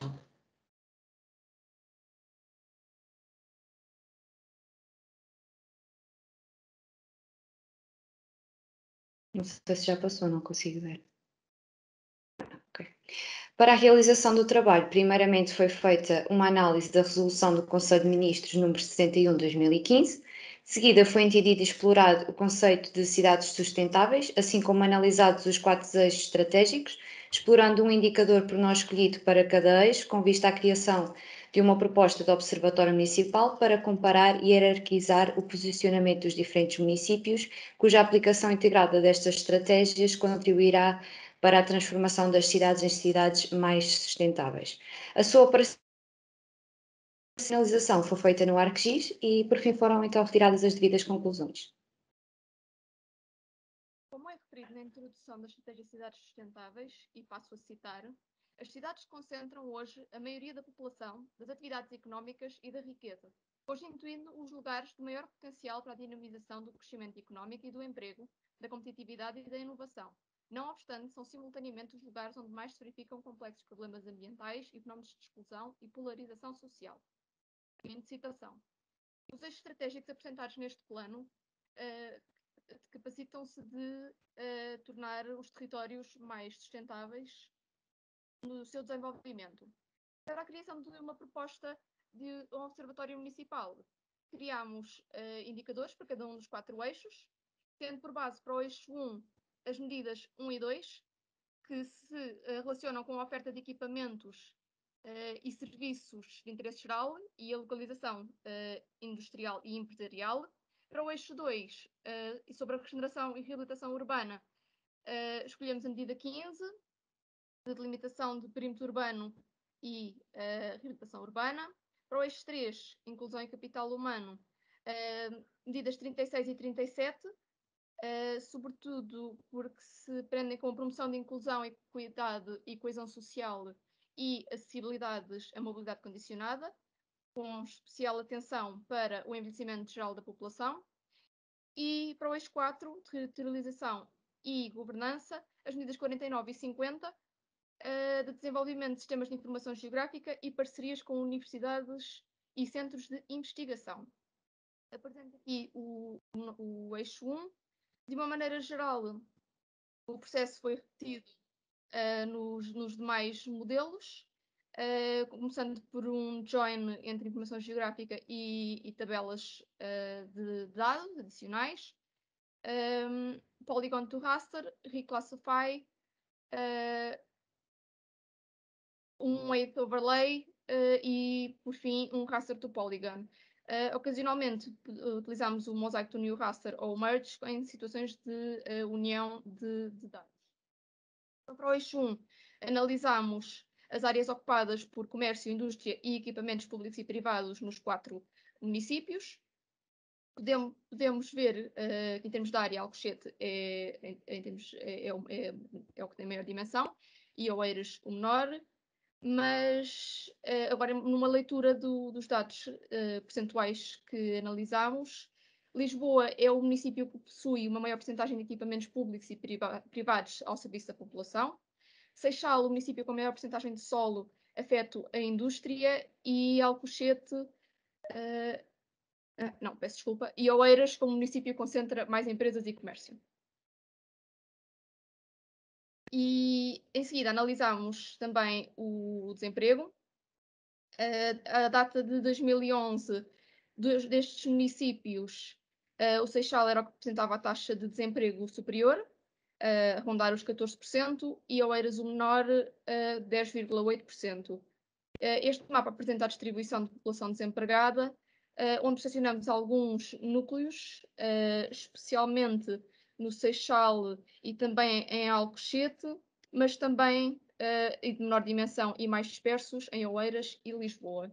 Não sei se já passou, não consigo ver. Ok. Para a realização do trabalho, primeiramente foi feita uma análise da resolução do Conselho de Ministros número 61 de 2015. De seguida foi entendido e explorado o conceito de cidades sustentáveis, assim como analisados os 4 eixos estratégicos, explorando um indicador por nós escolhido para cada eixo, com vista à criação de uma proposta de observatório municipal para comparar e hierarquizar o posicionamento dos diferentes municípios, cuja aplicação integrada destas estratégias contribuirá para a transformação das cidades em cidades mais sustentáveis. A sua operacionalização foi feita no ArcGIS e, por fim, foram então retiradas as devidas conclusões. Como é referido na introdução da Estratégia de Cidades Sustentáveis, e passo a citar, as cidades concentram hoje a maioria da população, das atividades económicas e da riqueza, constituindo os lugares de maior potencial para a dinamização do crescimento económico e do emprego, da competitividade e da inovação. Não obstante, são simultaneamente os lugares onde mais se verificam complexos problemas ambientais e fenómenos de exclusão e polarização social. Fim de citação. Os eixos estratégicos apresentados neste plano capacitam-se de tornar os territórios mais sustentáveis no seu desenvolvimento. Para a criação de uma proposta de um observatório municipal, criámos indicadores para cada um dos 4 eixos, tendo por base para o eixo 1 as medidas 1 e 2, que se relacionam com a oferta de equipamentos e serviços de interesse geral e a localização industrial e empresarial. Para o eixo 2, e sobre a regeneração e reabilitação urbana, escolhemos a medida 15, de delimitação de perímetro urbano e reabilitação urbana. Para o eixo 3, inclusão e capital humano, medidas 36 e 37, sobretudo porque se prendem com a promoção de inclusão, equidade e coesão social e acessibilidades à mobilidade condicionada, com especial atenção para o envelhecimento geral da população. E para o eixo 4, territorialização e governança, as medidas 49 e 50, de desenvolvimento de sistemas de informação geográfica e parcerias com universidades e centros de investigação. Apresento aqui o eixo 1. De uma maneira geral, o processo foi repetido nos demais modelos, começando por um join entre informação geográfica e tabelas de dados adicionais, polygon to raster, reclassify, um weight overlay e, por fim, um raster to polygon. Ocasionalmente utilizamos o mosaic to new raster ou merge em situações de união de dados. Então, para o eixo 1, analisamos as áreas ocupadas por comércio, indústria e equipamentos públicos e privados nos 4 municípios. Podemos ver que em termos de área, Alcochete é o que tem maior dimensão e Oeiras o menor, mas agora numa leitura dos dados percentuais que analisamos, Lisboa é o município que possui uma maior percentagem de equipamentos públicos e privados ao serviço da população. Seixal, o município com a maior percentagem de solo afeto a indústria, e Alcochete, não, peço desculpa, e Oeiras, como município, concentra mais empresas e comércio. E em seguida analisamos também o desemprego. A data de 2011 destes municípios, o Seixal era o que representava a taxa de desemprego superior, a rondar os 14%, e Oeiras o menor, 10,8%. Este mapa apresenta a distribuição de população desempregada, onde estacionamos alguns núcleos, especialmente no Seixal e também em Alcochete, mas também de menor dimensão e mais dispersos em Oeiras e Lisboa.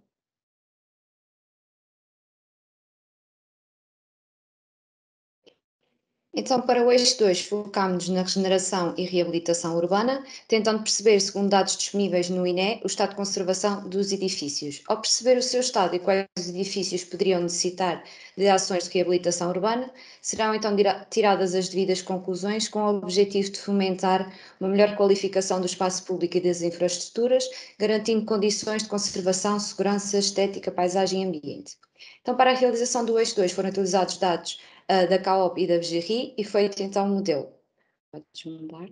Então, para o eixo 2, focámos-nos na regeneração e reabilitação urbana, tentando perceber, segundo dados disponíveis no INE, o estado de conservação dos edifícios. Ao perceber o seu estado e quais edifícios poderiam necessitar de ações de reabilitação urbana, serão então tiradas as devidas conclusões com o objetivo de fomentar uma melhor qualificação do espaço público e das infraestruturas, garantindo condições de conservação, segurança, estética, paisagem e ambiente. Então, para a realização do eixo 2 foram utilizados dados da CAOP e da BGRI e feito então um modelo. Podes mudar?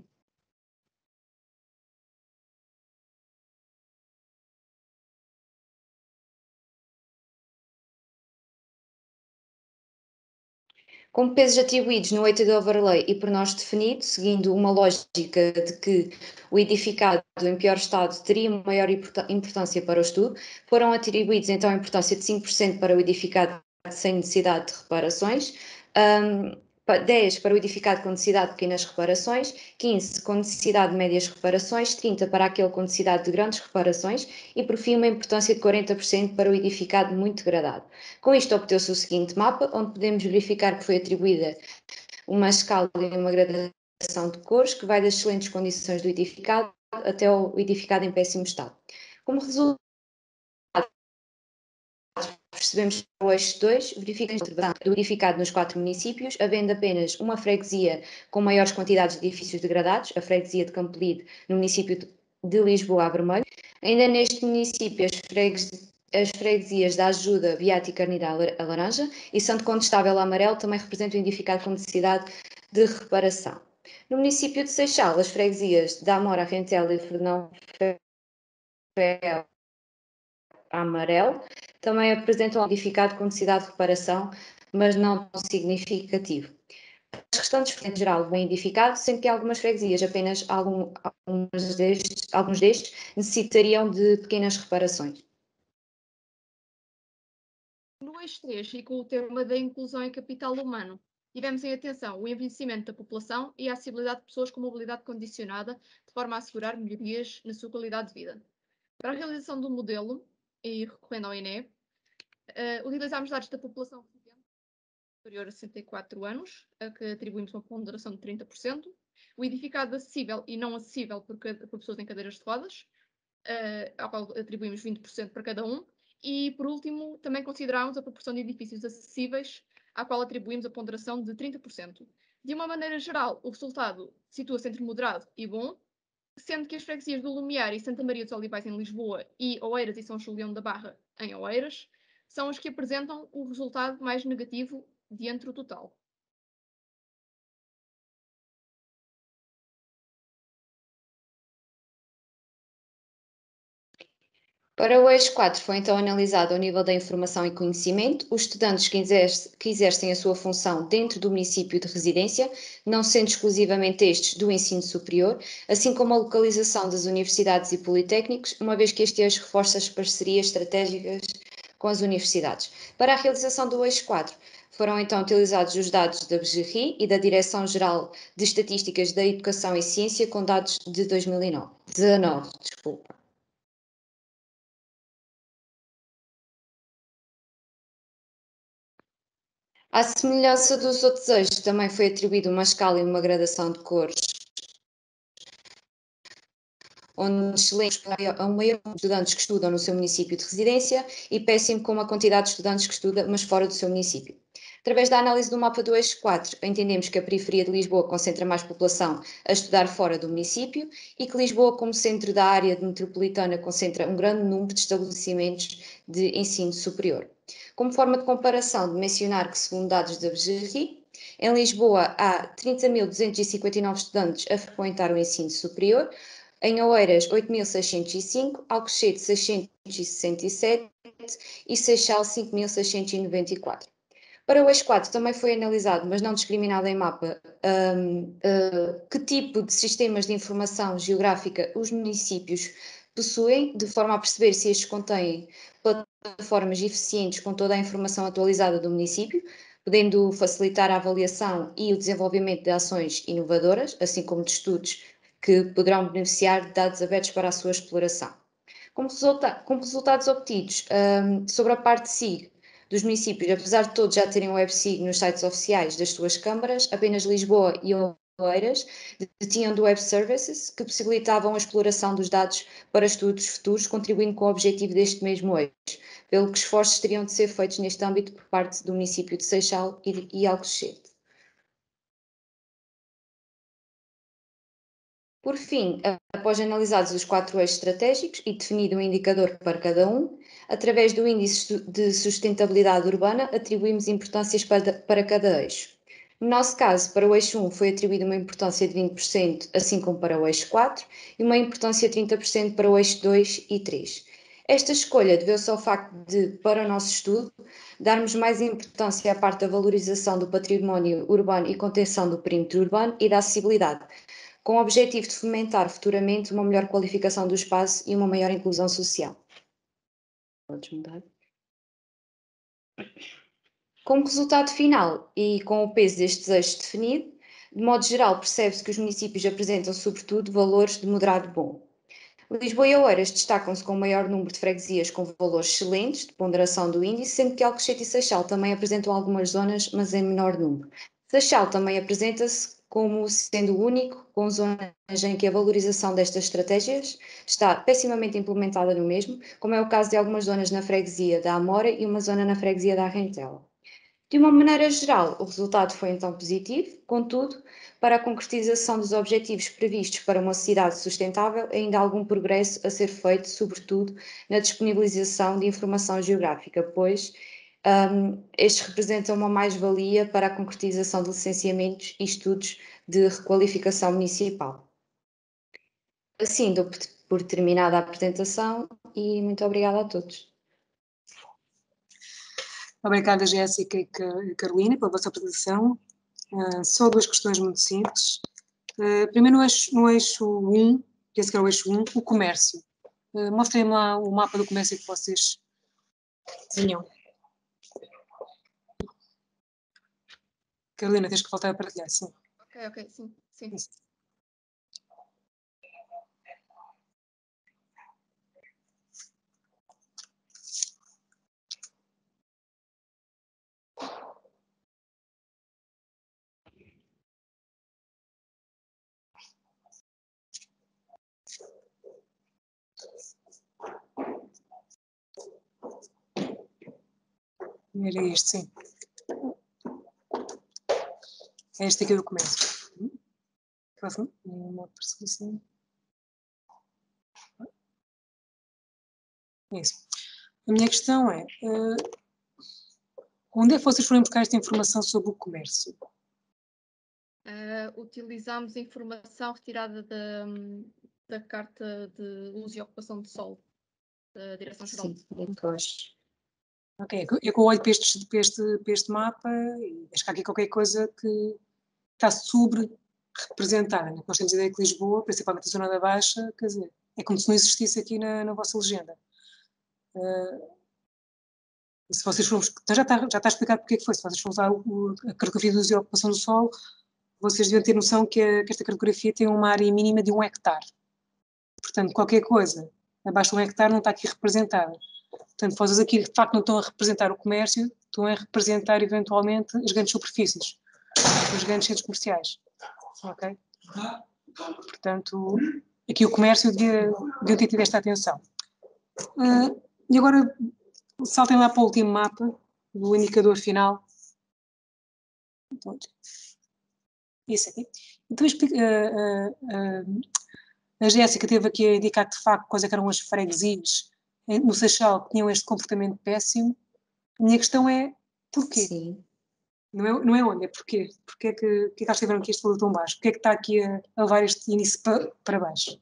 Com pesos atribuídos no weighted overlay e por nós definido, seguindo uma lógica de que o edificado em pior estado teria maior importância para o estudo, foram atribuídos então a importância de 5% para o edificado sem necessidade de reparações, 10 para o edificado com necessidade de pequenas reparações, 15 com necessidade de médias reparações, 30 para aquele com necessidade de grandes reparações e, por fim, uma importância de 40% para o edificado muito degradado. Com isto obteve-se o seguinte mapa, onde podemos verificar que foi atribuída uma escala e uma gradação de cores que vai das excelentes condições do edificado até o edificado em péssimo estado. Como resultado, percebemos que o eixo 2 verifica do edificado nos 4 municípios, havendo apenas uma freguesia com maiores quantidades de edifícios degradados, a freguesia de Campolide, no município de Lisboa a vermelho. Ainda neste município, as freguesias da Ajuda, Beata e Carnida a laranja e Santo Condestável a amarelo também representam o edificado com necessidade de reparação. No município de Seixal, as freguesias da Amora, Rentela e Fernão Ferro a amarelo também apresentam um edificado com necessidade de reparação, mas não tão significativo. As restantes, em geral, bem edificados, sendo que algumas freguesias, apenas alguns destes, necessitariam de pequenas reparações. No eixo 3, e com o tema da inclusão e capital humano, tivemos em atenção o envelhecimento da população e a acessibilidade de pessoas com mobilidade condicionada, de forma a assegurar melhorias na sua qualidade de vida. Para a realização do modelo, e recorrendo ao INE, utilizámos dados da população superior a 64 anos, a que atribuímos uma ponderação de 30%, o edificado acessível e não acessível por pessoas em cadeiras de rodas, ao qual atribuímos 20% para cada um, e, por último, também considerámos a proporção de edifícios acessíveis, à qual atribuímos a ponderação de 30%. De uma maneira geral, o resultado situa-se entre moderado e bom, sendo que as freguesias do Lumiar e Santa Maria dos Olivais em Lisboa e Oeiras e São Julião da Barra em Oeiras são as que apresentam o resultado mais negativo de entre o total. Para o eixo 4 foi então analisado ao nível da informação e conhecimento, os estudantes que exercem a sua função dentro do município de residência, não sendo exclusivamente estes do ensino superior, assim como a localização das universidades e politécnicos, uma vez que este eixo reforça as parcerias estratégicas com as universidades. Para a realização do eixo 4, foram então utilizados os dados da BGRI e da Direção-Geral de Estatísticas da Educação e Ciência com dados de 2019. Desculpa. À semelhança dos outros eixos, também foi atribuída uma escala e uma gradação de cores, onde excelente a um maior número de estudantes que estudam no seu município de residência e péssimo com a quantidade de estudantes que estuda, mas fora do seu município. Através da análise do mapa do eixo 4, entendemos que a periferia de Lisboa concentra mais população a estudar fora do município e que Lisboa, como centro da área metropolitana, concentra um grande número de estabelecimentos de ensino superior. Como forma de comparação, de mencionar que, segundo dados da BGRI, em Lisboa há 30.259 estudantes a frequentar o ensino superior, em Oeiras 8.605, Alcochete 667 e Seixal 5.694. Para o eixo 4 também foi analisado, mas não discriminado em mapa, que tipo de sistemas de informação geográfica os municípios possuem, de forma a perceber se estes contêm plataformas eficientes com toda a informação atualizada do município, podendo facilitar a avaliação e o desenvolvimento de ações inovadoras, assim como de estudos que poderão beneficiar de dados abertos para a sua exploração. Como resultados obtidos sobre a parte SIG dos municípios, apesar de todos já terem WebSIG nos sites oficiais das suas câmaras, apenas Lisboa e Oeiras detinham do Web Services, que possibilitavam a exploração dos dados para estudos futuros, contribuindo com o objetivo deste mesmo eixo, pelo que esforços teriam de ser feitos neste âmbito por parte do município de Seixal e Alcochete. Por fim, após analisados os 4 eixos estratégicos e definido um indicador para cada um, através do índice de sustentabilidade urbana, atribuímos importâncias para cada eixo. No nosso caso, para o eixo 1 foi atribuída uma importância de 20%, assim como para o eixo 4, e uma importância de 30% para o eixo 2 e 3. Esta escolha deveu-se ao facto de, para o nosso estudo, darmos mais importância à parte da valorização do património urbano e contenção do perímetro urbano e da acessibilidade, com o objetivo de fomentar futuramente uma melhor qualificação do espaço e uma maior inclusão social. Podes mudar? Como resultado final e com o peso destes eixos definido, de modo geral percebe-se que os municípios apresentam sobretudo valores de moderado bom. Lisboa e Oeiras destacam-se com o maior número de freguesias com valores excelentes de ponderação do índice, sendo que Alcochete e Seixal também apresentam algumas zonas, mas em menor número. Seixal também apresenta-se como sendo o único com zonas em que a valorização destas estratégias está pessimamente implementada no mesmo, como é o caso de algumas zonas na freguesia da Amora e uma zona na freguesia da Arrentela. De uma maneira geral, o resultado foi então positivo, contudo, para a concretização dos objetivos previstos para uma cidade sustentável, ainda há algum progresso a ser feito, sobretudo na disponibilização de informação geográfica, pois estes representam uma mais-valia para a concretização de licenciamentos e estudos de requalificação municipal. Assim, dou por terminada a apresentação e muito obrigada a todos. Obrigada, Jéssica e Carolina, pela vossa apresentação. Só 2 questões muito simples. Primeiro, no eixo 1, penso que é o eixo 1, o comércio. Mostrem-me lá o mapa do comércio que vocês desenham. Carolina, tens que voltar a partilhar, sim. Ok, sim. Isso. Era este, sim. É este aqui do comércio. Próximo. Uma perseguição. Isso. A minha questão é, onde é que vocês foram buscar esta informação sobre o comércio? Utilizamos a informação retirada da Carta de Uso e Ocupação de Solo. da Direção-Geral. Sim, depois. Ok, eu olho para este mapa e acho que há aqui qualquer coisa que está sobre-representada. Nós temos a ideia que Lisboa, principalmente a zona da Baixa, quer dizer, é como se não existisse aqui na vossa legenda. Se vocês formos, então já está explicado porque é que foi. Se vocês formos usar a cartografia do uso e ocupação do solo, vocês devem ter noção que esta cartografia tem uma área mínima de 1 hectare. Portanto, qualquer coisa abaixo de 1 hectare não está aqui representada. Portanto, vocês aqui de facto não estão a representar o comércio, estão a representar eventualmente as grandes superfícies, os grandes centros comerciais. Ok? Portanto, aqui o comércio devia ter tido esta atenção. E agora saltem lá para o último mapa, do indicador final. Isso aqui. Então, a Jéssica teve aqui a indicar que, de facto, quais eram as freguesias no Seixal que tinham este comportamento péssimo. A minha questão é, porquê? Sim. Não é onde, é porquê? Porquê é que eles tiveram aqui este valor tão baixo? Porquê é que está aqui a levar este índice para baixo?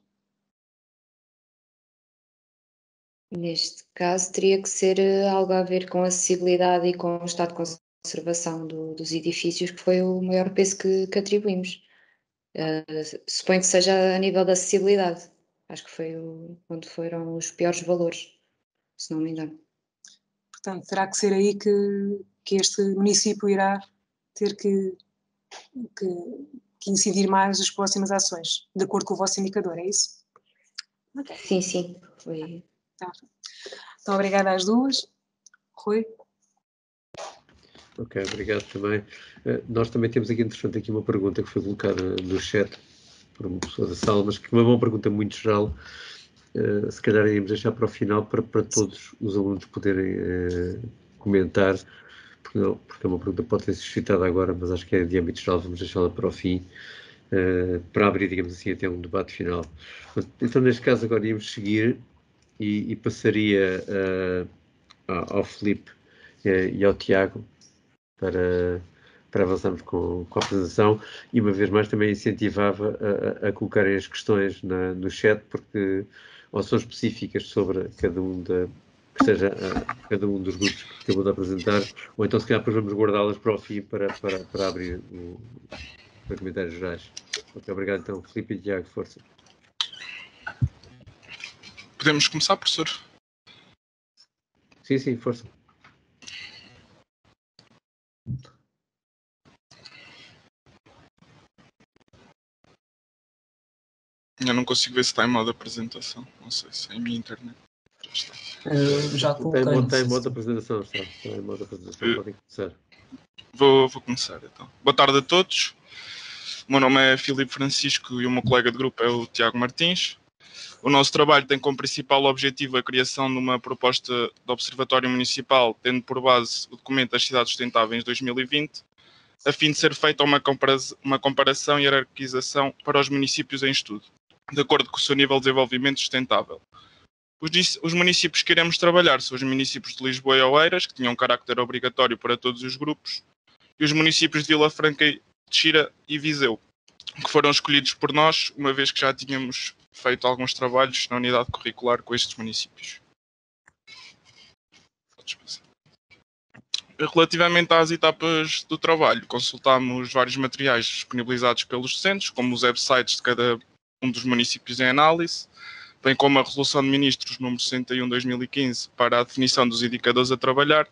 Neste caso, teria que ser algo a ver com a acessibilidade e com o estado de conservação dos edifícios, que foi o maior peso que atribuímos. Suponho que seja a nível da acessibilidade. Acho que foi onde foram os piores valores, se não me engano. Portanto, terá que ser aí que este município irá ter que incidir mais as próximas ações, de acordo com o vosso indicador, é isso? Okay. Sim, foi. Tá. Então, obrigada às duas. Rui? Ok, obrigado também. Nós também temos aqui, interessante, aqui uma pergunta que foi colocada no chat por uma pessoa da sala, mas que não é uma pergunta muito geral. Se calhar iríamos deixar para o final para todos os alunos poderem comentar, porque é uma pergunta que pode ser suscitada agora, mas acho que é de âmbito geral, vamos deixá-la para o fim, para abrir, digamos assim, até um debate final. Então, neste caso, agora íamos seguir e passaria ao Filipe e ao Tiago para avançarmos com a apresentação, e uma vez mais também incentivava a colocarem as questões no chat, porque ou são específicas sobre cada um cada um dos grupos que acabou de apresentar, ou então se calhar depois vamos guardá-las para o fim para abrir para comentários gerais. Ok, obrigado então, Filipe e Tiago, força. Podemos começar, professor? Sim, força. Eu não consigo ver se está em modo apresentação. Não sei se é em minha internet. Já coloquei. Está em modo apresentação, está em modo apresentação. Podem começar. Vou começar então. Boa tarde a todos. O meu nome é Filipe Francisco e o meu colega de grupo é o Tiago Martins. O nosso trabalho tem como principal objetivo a criação de uma proposta de observatório municipal, tendo por base o documento das cidades sustentáveis 2020, a fim de ser feita uma comparação e hierarquização para os municípios em estudo, de acordo com o seu nível de desenvolvimento sustentável. Os municípios que iremos trabalhar são os municípios de Lisboa e Oeiras, que tinham carácter obrigatório para todos os grupos, e os municípios de Vila Franca, Teixeira e Viseu, que foram escolhidos por nós, uma vez que já tínhamos feito alguns trabalhos na unidade curricular com estes municípios. Relativamente às etapas do trabalho, consultámos vários materiais disponibilizados pelos docentes, como os websites de cada um dos municípios em análise, bem como a Resolução de Ministros número 61/2015 para a definição dos indicadores a trabalhar,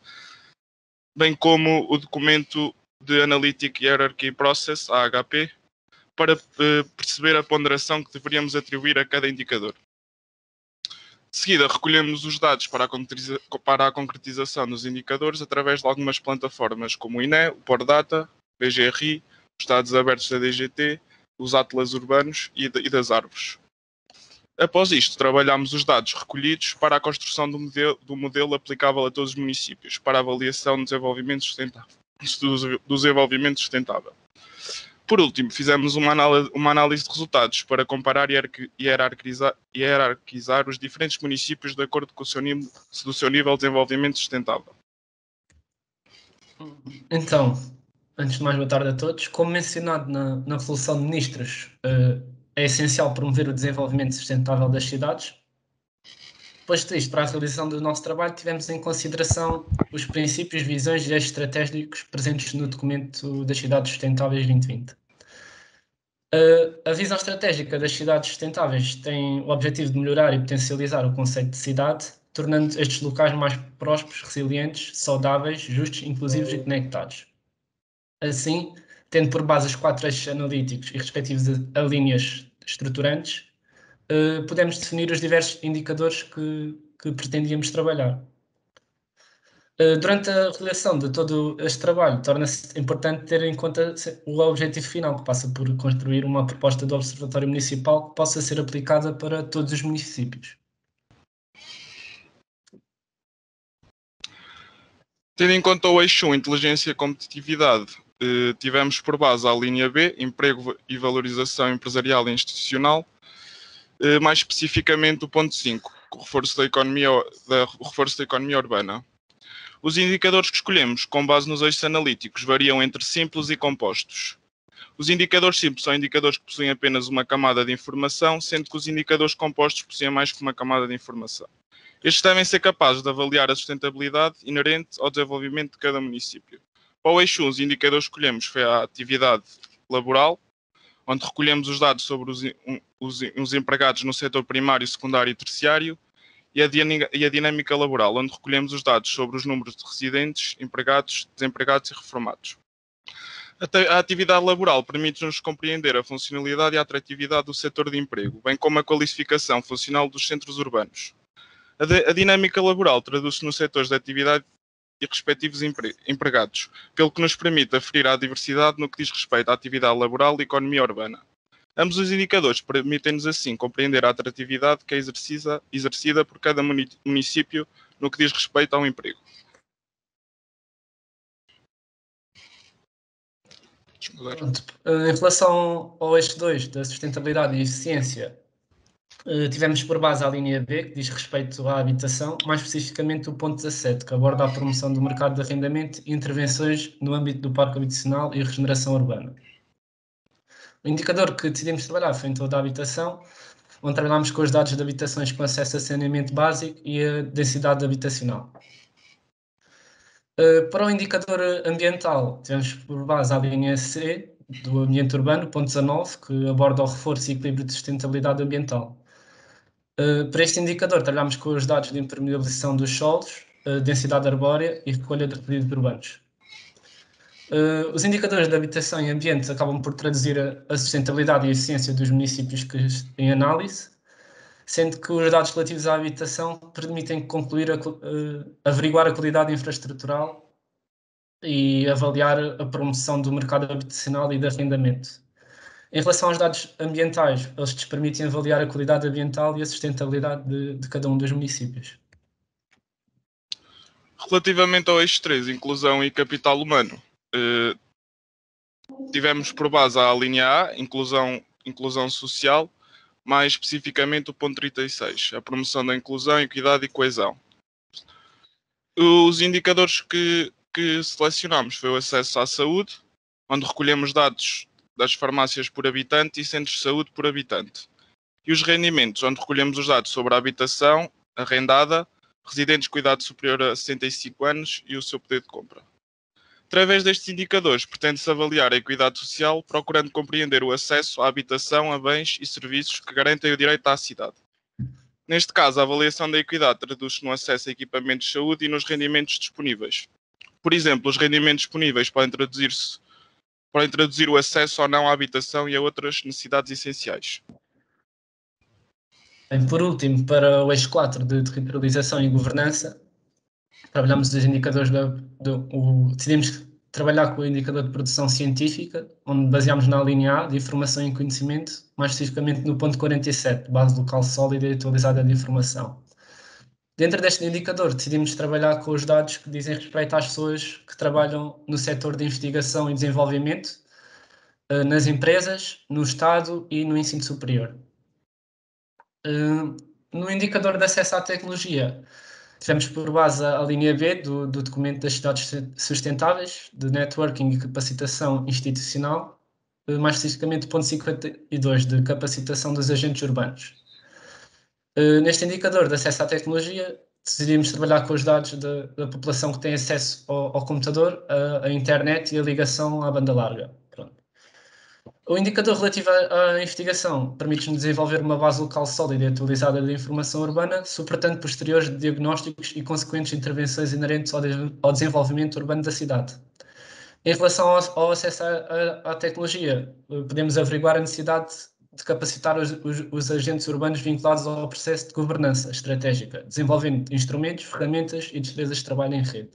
bem como o documento de Analytic Hierarchy Process, AHP, para perceber a ponderação que deveríamos atribuir a cada indicador. De seguida, recolhemos os dados para a concretização dos indicadores através de algumas plataformas como o INE, o PorData, o BGRI, os dados abertos da DGT, os atlas urbanos e das árvores. Após isto, trabalhámos os dados recolhidos para a construção do modelo aplicável a todos os municípios, para a avaliação do desenvolvimento sustentável. Por último, fizemos uma análise de resultados para comparar e hierarquizar os diferentes municípios de acordo com o seu nível de desenvolvimento sustentável. Então, antes de mais, boa tarde a todos. Como mencionado na Resolução de Ministros, é essencial promover o desenvolvimento sustentável das cidades. Posto isto, para a realização do nosso trabalho, tivemos em consideração os princípios, visões e eixos estratégicos presentes no documento das Cidades Sustentáveis 2020. A visão estratégica das cidades sustentáveis tem o objetivo de melhorar e potencializar o conceito de cidade, tornando estes locais mais prósperos, resilientes, saudáveis, justos, inclusivos e conectados. Assim, tendo por base os 4 eixos analíticos e respectivos alíneas estruturantes, podemos definir os diversos indicadores que pretendíamos trabalhar. Durante a realização de todo este trabalho, torna-se importante ter em conta o objetivo final, que passa por construir uma proposta de observatório municipal que possa ser aplicada para todos os municípios. Tendo em conta o eixo 1, inteligência e competitividade, tivemos por base a linha B, emprego e valorização empresarial e institucional, mais especificamente o ponto 5, o reforço da economia urbana. Os indicadores que escolhemos, com base nos eixos analíticos, variam entre simples e compostos. Os indicadores simples são indicadores que possuem apenas uma camada de informação, sendo que os indicadores compostos possuem mais que uma camada de informação. Estes devem ser capazes de avaliar a sustentabilidade inerente ao desenvolvimento de cada município. Para o eixo 1, os indicadores que escolhemos foi a atividade laboral, onde recolhemos os dados sobre os empregados no setor primário, secundário e terciário, e a dinâmica laboral, onde recolhemos os dados sobre os números de residentes, empregados, desempregados e reformados. A atividade laboral permite-nos compreender a funcionalidade e a atratividade do setor de emprego, bem como a qualificação funcional dos centros urbanos. A dinâmica laboral traduz-se nos setores de atividade e respectivos empregados, pelo que nos permite aferir à diversidade no que diz respeito à atividade laboral e economia urbana. Ambos os indicadores permitem-nos assim compreender a atratividade que é exercida por cada município no que diz respeito ao emprego. Em relação ao eixo 2 da sustentabilidade e eficiência, tivemos por base a linha B, que diz respeito à habitação, mais especificamente o ponto 17, que aborda a promoção do mercado de arrendamento e intervenções no âmbito do parque habitacional e regeneração urbana. O indicador que decidimos trabalhar foi em toda a habitação, onde trabalhámos com os dados de habitações com acesso a saneamento básico e a densidade habitacional. Para o indicador ambiental, tivemos por base a linha C, do ambiente urbano, ponto 19, que aborda o reforço e equilíbrio de sustentabilidade ambiental. Para este indicador, trabalhámos com os dados de impermeabilização dos solos, densidade arbórea e recolha de resíduos urbanos. Os indicadores de habitação e ambiente acabam por traduzir a sustentabilidade e a eficiência dos municípios em análise, sendo que os dados relativos à habitação permitem concluir, averiguar a qualidade infraestrutural e avaliar a promoção do mercado habitacional e de arrendamento. Em relação aos dados ambientais, eles nos permitem avaliar a qualidade ambiental e a sustentabilidade de cada um dos municípios. Relativamente ao eixo 3, inclusão e capital humano, tivemos por base a linha A, inclusão social, mais especificamente o ponto 36, a promoção da inclusão, equidade e coesão. Os indicadores que selecionámos foi o acesso à saúde, onde recolhemos dados das farmácias por habitante e centros de saúde por habitante. E os rendimentos, onde recolhemos os dados sobre a habitação arrendada, residentes de cuidado superior a 65 anos e o seu poder de compra. Através destes indicadores, pretende-se avaliar a equidade social, procurando compreender o acesso à habitação, a bens e serviços que garantem o direito à cidade. Neste caso, a avaliação da equidade traduz-se no acesso a equipamentos de saúde e nos rendimentos disponíveis. Por exemplo, os rendimentos disponíveis podem traduzir o acesso ou não à habitação e a outras necessidades essenciais. Por último, para o eixo 4 de territorialização e governança, trabalhamos os indicadores decidimos trabalhar com o indicador de produção científica, onde baseámos na linha A de informação e conhecimento, mais especificamente no ponto 47, base local sólida e atualizada de informação. Dentro deste indicador, decidimos trabalhar com os dados que dizem respeito às pessoas que trabalham no setor de investigação e desenvolvimento, nas empresas, no Estado e no ensino superior. No indicador de acesso à tecnologia, tivemos por base a linha B do documento das cidades sustentáveis, de networking e capacitação institucional, mais especificamente o ponto 52, de capacitação dos agentes urbanos. Neste indicador de acesso à tecnologia, decidimos trabalhar com os dados da população que tem acesso ao computador, à internet e a ligação à banda larga. Pronto. O indicador relativo à investigação permite-nos desenvolver uma base local sólida e atualizada de informação urbana, suportando posteriores diagnósticos e consequentes intervenções inerentes ao desenvolvimento urbano da cidade. Em relação ao acesso à tecnologia, podemos averiguar a necessidade de capacitar os agentes urbanos vinculados ao processo de governança estratégica, desenvolvendo instrumentos, ferramentas e destrezas de trabalho em rede.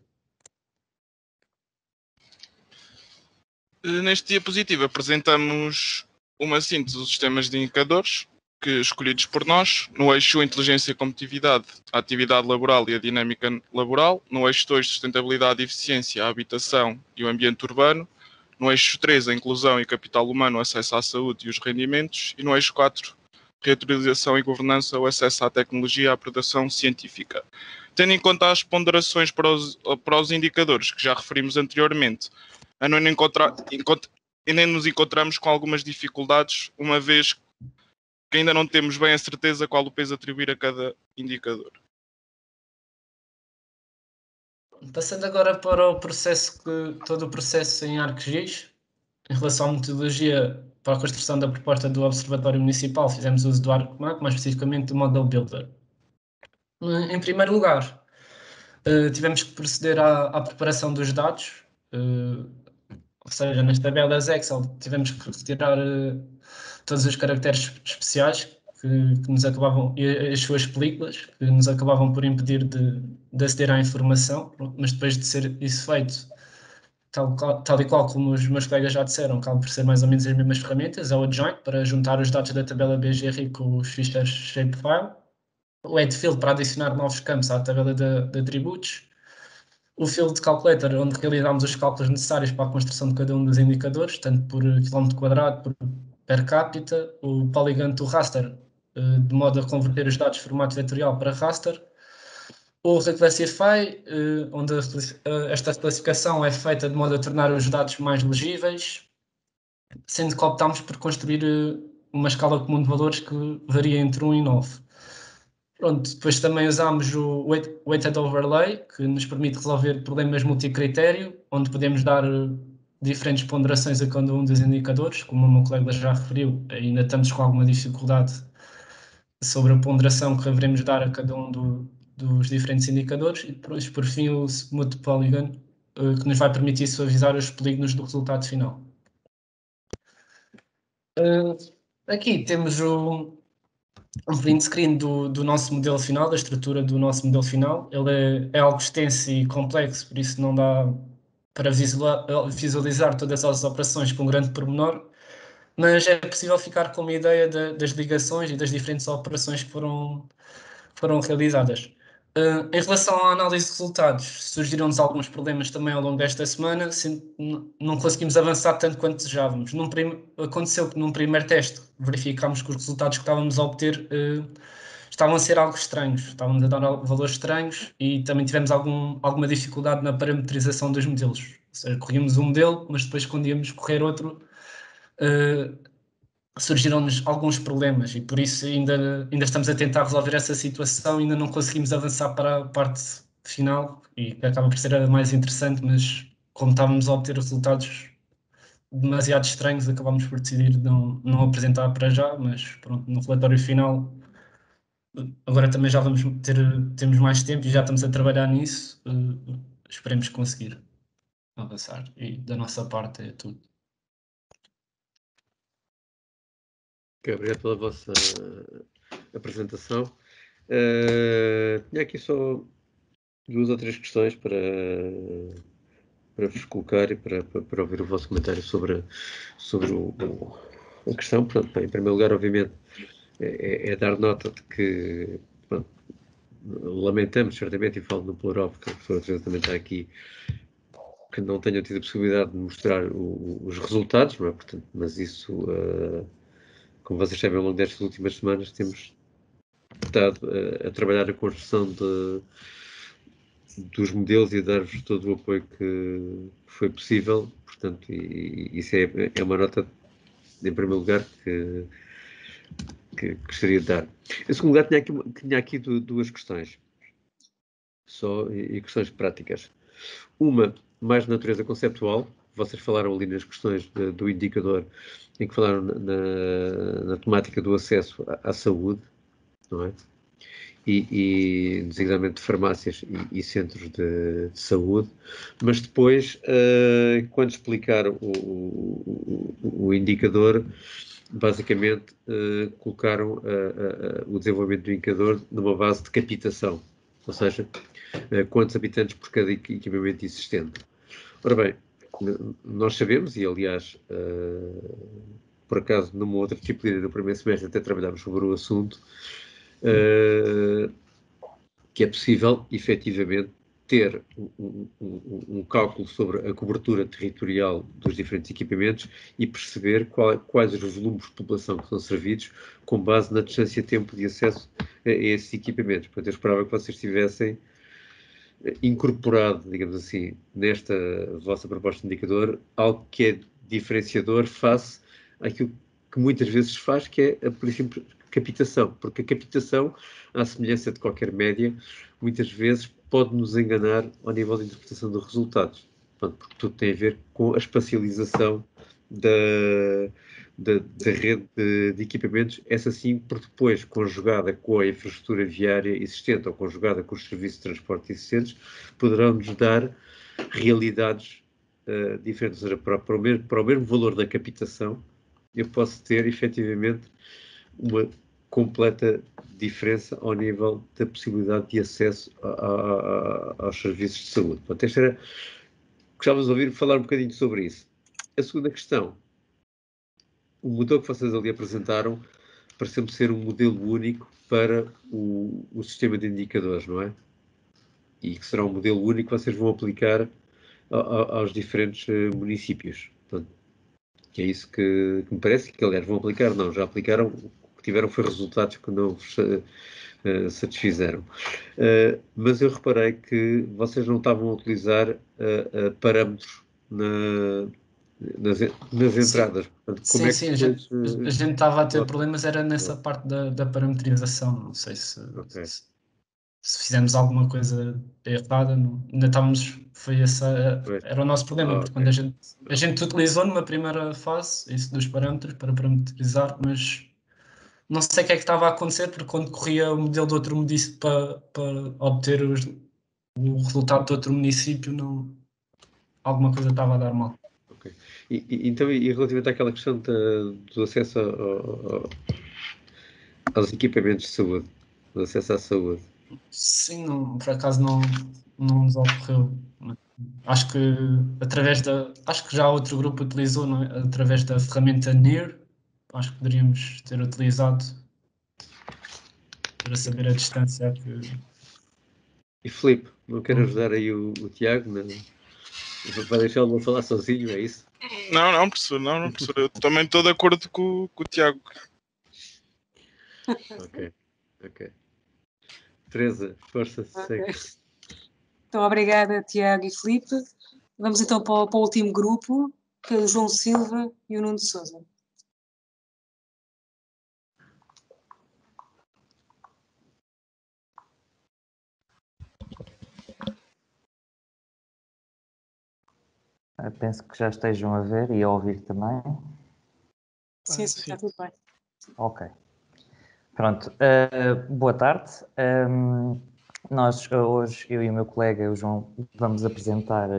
Neste diapositivo apresentamos uma síntese dos sistemas de indicadores escolhidos por nós, no eixo inteligência e competitividade, a atividade laboral e a dinâmica laboral, no eixo 2, sustentabilidade e eficiência, a habitação e o ambiente urbano, no eixo 3, a inclusão e capital humano, o acesso à saúde e os rendimentos, e no eixo 4, reutilização e governança, o acesso à tecnologia e à produção científica. Tendo em conta as ponderações para os indicadores que já referimos anteriormente, ainda nos encontramos com algumas dificuldades, uma vez que ainda não temos bem a certeza qual o peso a atribuir a cada indicador. Passando agora para o processo, todo o processo em ArcGIS, em relação à metodologia para a construção da proposta do Observatório Municipal, fizemos uso do ArcMap, mais especificamente do Model Builder. Em primeiro lugar, tivemos que proceder à preparação dos dados, ou seja, nas tabelas Excel tivemos que retirar todos os caracteres especiais que nos acabavam, e as suas películas, que nos acabavam por impedir de aceder à informação, mas depois de ser isso feito, tal e qual como os meus colegas já disseram, acabam por ser mais ou menos as mesmas ferramentas, é o Adjoint para juntar os dados da tabela BGRI com os ficheiros Shapefile, o Addfield para adicionar novos campos à tabela de atributos, o Field Calculator, onde realizámos os cálculos necessários para a construção de cada um dos indicadores, tanto por quilómetro quadrado, por per capita, o Polygon to Raster, de modo a converter os dados de formato vetorial para raster, o Reclassify, onde esta classificação é feita de modo a tornar os dados mais legíveis, sendo que optámos por construir uma escala comum de valores que varia entre 1 e 9. Pronto, depois também usámos o Weighted Overlay, que nos permite resolver problemas multicritério, onde podemos dar diferentes ponderações a cada um dos indicadores, como o meu colega já referiu, ainda estamos com alguma dificuldade sobre a ponderação que haveremos dar a cada um dos diferentes indicadores, e depois, por fim, o Smooth Polygon, que nos vai permitir suavizar os polígonos do resultado final. Aqui temos um print screen do nosso modelo final, da estrutura do nosso modelo final. Ele é algo extenso e complexo, por isso não dá para visualizar todas as operações com grande pormenor, mas é possível ficar com uma ideia das ligações e das diferentes operações que foram realizadas. Em relação à análise de resultados, surgiram-nos alguns problemas também ao longo desta semana, não conseguimos avançar tanto quanto desejávamos. Aconteceu que num primeiro teste verificámos que os resultados que estávamos a obter estavam a ser algo estranhos, estávamos a dar valores estranhos e também tivemos alguma dificuldade na parametrização dos modelos. Ou seja, corríamos um modelo, mas depois quando íamos correr outro, surgiram-nos alguns problemas e por isso ainda estamos a tentar resolver essa situação, ainda não conseguimos avançar para a parte final e acaba por ser a mais interessante, mas como estávamos a obter resultados demasiado estranhos, acabámos por decidir não apresentar para já, mas pronto, no relatório final agora também já temos mais tempo e já estamos a trabalhar nisso, esperemos conseguir avançar e da nossa parte é tudo. Okay, obrigado pela vossa apresentação. Tinha aqui só 2 ou 3 questões para vos colocar e para ouvir o vosso comentário sobre a questão. Pronto, bem, em primeiro lugar, obviamente, é dar nota de que lamentamos certamente, e falo no plural porque a professora também está aqui, que não tenham tido a possibilidade de mostrar os resultados, não é? Portanto, mas isso... como vocês sabem, ao longo destas últimas semanas temos estado a trabalhar a construção dos modelos e a dar-vos todo o apoio que foi possível. Portanto, isso é uma nota, em primeiro lugar, que que gostaria de dar. Em segundo lugar, tinha aqui duas questões, e questões práticas. Uma, mais de natureza conceptual. Vocês falaram ali nas questões do indicador, em que falaram na temática do acesso à saúde, não é? E designadamente de farmácias e centros de saúde, mas depois, quando explicaram o indicador, basicamente colocaram o desenvolvimento do indicador numa base de captação, ou seja, quantos habitantes por cada equipamento existente. Ora bem, nós sabemos, e aliás, por acaso, numa outra disciplina do primeiro semestre até trabalhámos sobre o assunto, que é possível, efetivamente, ter um cálculo sobre a cobertura territorial dos diferentes equipamentos e perceber quais os volumes de população que são servidos com base na distância-tempo de acesso a esses equipamentos. Portanto, eu esperava que vocês tivessem incorporado, digamos assim, nesta vossa proposta de indicador, algo que é diferenciador face àquilo que muitas vezes se faz, que é, por exemplo, captação, porque a captação, à semelhança de qualquer média, muitas vezes pode nos enganar ao nível de interpretação dos resultados. Portanto, porque tudo tem a ver com a espacialização da rede de equipamentos, essa sim, porque depois, conjugada com a infraestrutura viária existente ou conjugada com os serviços de transporte existentes, poderão-nos dar realidades diferentes. Ou seja, para o mesmo valor da captação, eu posso ter, efetivamente, uma completa diferença ao nível da possibilidade de acesso aos serviços de saúde. Portanto, gostávamos de ouvir falar um bocadinho sobre isso. A segunda questão, o modelo que vocês ali apresentaram parece-me ser um modelo único para o sistema de indicadores, não é? E que será um modelo único que vocês vão aplicar aos diferentes municípios. Portanto, que é isso que me parece, que aliás vão aplicar, não, já aplicaram, o que tiveram foi resultados que não vos satisfizeram. Mas eu reparei que vocês não estavam a utilizar parâmetros nas entradas. Portanto, como é que sim, a gente estava a ter problemas, era nessa parte da parametrização, não sei se fizemos alguma coisa errada, ainda estávamos, era o nosso problema, porque quando a gente utilizou numa primeira fase isso dos parâmetros para parametrizar, mas não sei o que é que estava a acontecer, porque quando corria o modelo de outro município para obter o resultado de outro município, alguma coisa estava a dar mal. Ok. Então, e relativamente àquela questão do acesso aos equipamentos de saúde, do acesso à saúde? Sim, por acaso não nos ocorreu. Acho que acho que já outro grupo utilizou, não é? Através da ferramenta NIR, acho que poderíamos ter utilizado para saber a distância que... E Filipe, não quero ajudar aí o Tiago? Vai deixá-lo falar sozinho, é isso? Não, professor, não, professor. Eu também estou de acordo com o Tiago. Ok. Teresa, força, segue. Então, obrigada, Tiago e Filipe. Vamos então para o último grupo, que é o João Silva e o Nuno de Sousa. Penso que já estejam a ver e a ouvir também. Sim, está tudo bem. Ok. Pronto. Boa tarde. Nós hoje, eu e o meu colega, o João, vamos apresentar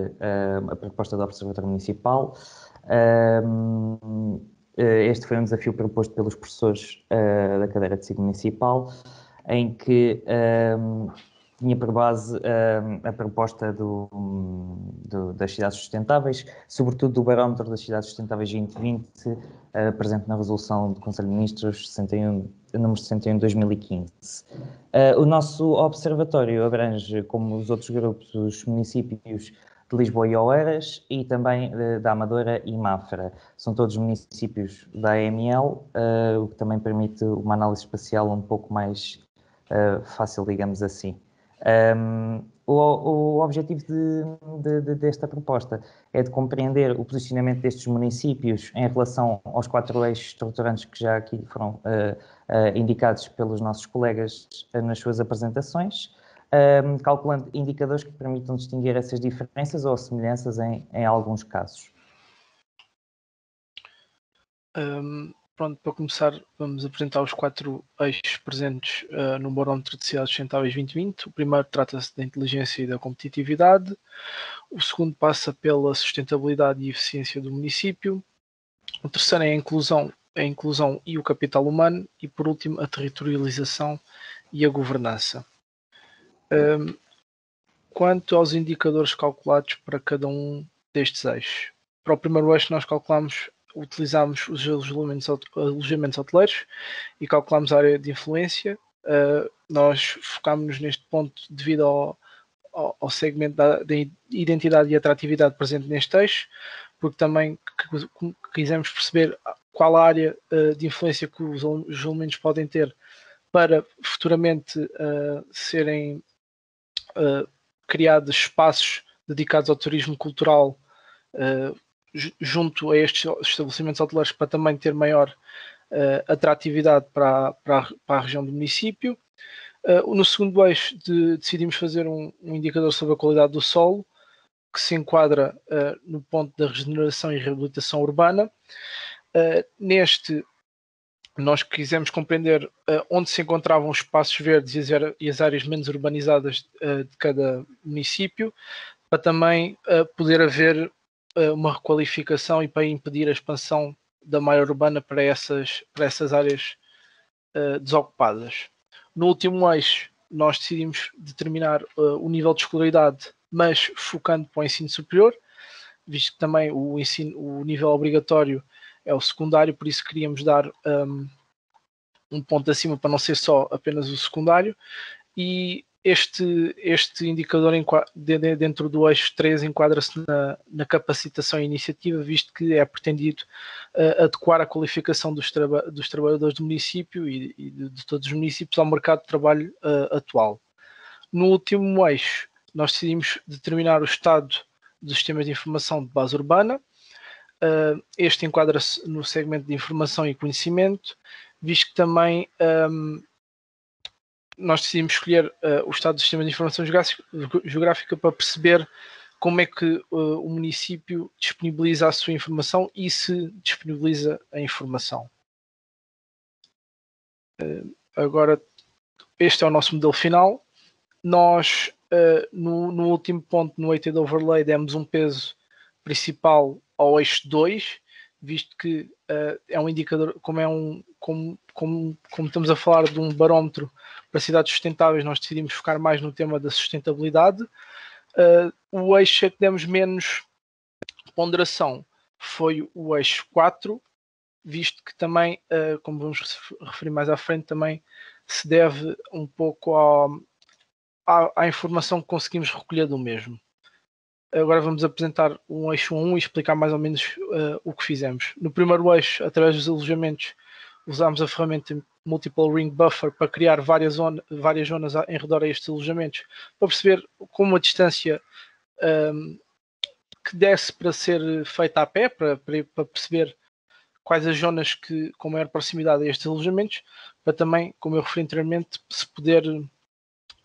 a proposta do Observatório Municipal. Este foi um desafio proposto pelos professores da cadeira de Ciência Municipal, em que tinha por base a proposta das cidades sustentáveis, sobretudo do barómetro das cidades sustentáveis 2020, presente na resolução do Conselho de Ministros número 61 de 2015. O nosso observatório abrange, como os outros grupos, os municípios de Lisboa e Oeiras e também da Amadora e Mafra. São todos municípios da AML, o que também permite uma análise espacial um pouco mais fácil, digamos assim. O objetivo desta proposta é de compreender o posicionamento destes municípios em relação aos 4 eixos estruturantes que já aqui foram indicados pelos nossos colegas nas suas apresentações, calculando indicadores que permitam distinguir essas diferenças ou semelhanças em alguns casos. Pronto, para começar, vamos apresentar os 4 eixos presentes no Barómetro de Cidades Sustentáveis 2020. O primeiro trata-se da inteligência e da competitividade. O segundo passa pela sustentabilidade e eficiência do município. O terceiro é a inclusão e o capital humano. E, por último, a territorialização e a governança. Quanto aos indicadores calculados para cada um destes eixos. Para o primeiro eixo, nós utilizamos os alojamentos hoteleiros e calculamos a área de influência. Nós focámos-nos neste ponto devido ao segmento da identidade e atratividade presente neste eixo, porque também quisemos perceber qual a área de influência que os alojamentos podem ter para futuramente serem criados espaços dedicados ao turismo cultural junto a estes estabelecimentos hoteleiros, para também ter maior atratividade para a região do município. No segundo eixo decidimos fazer um indicador sobre a qualidade do solo, que se enquadra no ponto da regeneração e reabilitação urbana. Neste, nós quisemos compreender onde se encontravam os espaços verdes e as áreas menos urbanizadas de cada município, para também poder haver uma requalificação e para impedir a expansão da malha urbana para essas áreas desocupadas. No último eixo, nós decidimos determinar o nível de escolaridade, mas focando para o ensino superior, visto que também o nível obrigatório é o secundário, por isso queríamos dar um ponto acima para não ser só apenas o secundário. E este indicador dentro do eixo 3 enquadra-se na capacitação e iniciativa, visto que é pretendido adequar a qualificação dos trabalhadores do município e de todos os municípios ao mercado de trabalho atual. No último eixo, nós decidimos determinar o estado dos sistemas de informação de base urbana. Este enquadra-se no segmento de informação e conhecimento, visto que também nós decidimos escolher o estado do sistema de informação geográfica para perceber como é que o município disponibiliza a sua informação e se disponibiliza a informação. Agora, este é o nosso modelo final. Nós, no último ponto, no weighted overlay, demos um peso principal ao eixo 2, visto que é um indicador, como estamos a falar de um barómetro para cidades sustentáveis, nós decidimos focar mais no tema da sustentabilidade. O eixo a que demos menos ponderação foi o eixo 4, visto que também, como vamos referir mais à frente, também se deve um pouco à informação que conseguimos recolher do mesmo. Agora vamos apresentar um eixo 1 e explicar mais ou menos o que fizemos. No primeiro eixo, através dos alojamentos, usámos a ferramenta Multiple Ring Buffer para criar várias zonas em redor a estes alojamentos, para perceber como a distância que desse para ser feita a pé, para perceber quais as zonas que com maior proximidade a estes alojamentos, para também, como eu referi anteriormente, se poder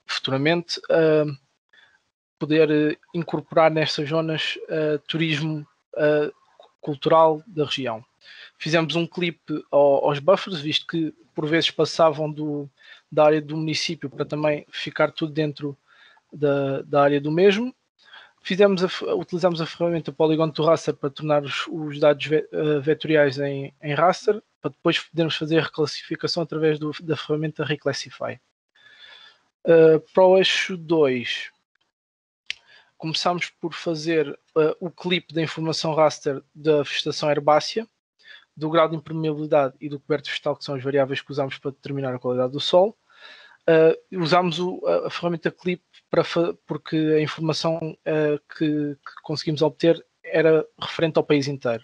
futuramente poder incorporar nestas zonas turismo cultural da região. Fizemos um clipe aos buffers, visto que por vezes passavam da área do município para também ficar tudo dentro da área do mesmo. Utilizamos a ferramenta Polygon to Raster para tornar os dados vetoriais em raster, para depois podermos fazer a reclassificação através da ferramenta Reclassify. Para o eixo 2, começámos por fazer o clipe da informação raster da vegetação herbácea, do grau de impermeabilidade e do coberto vegetal, que são as variáveis que usamos para determinar a qualidade do solo. Usámos a ferramenta clip porque a informação que conseguimos obter era referente ao país inteiro.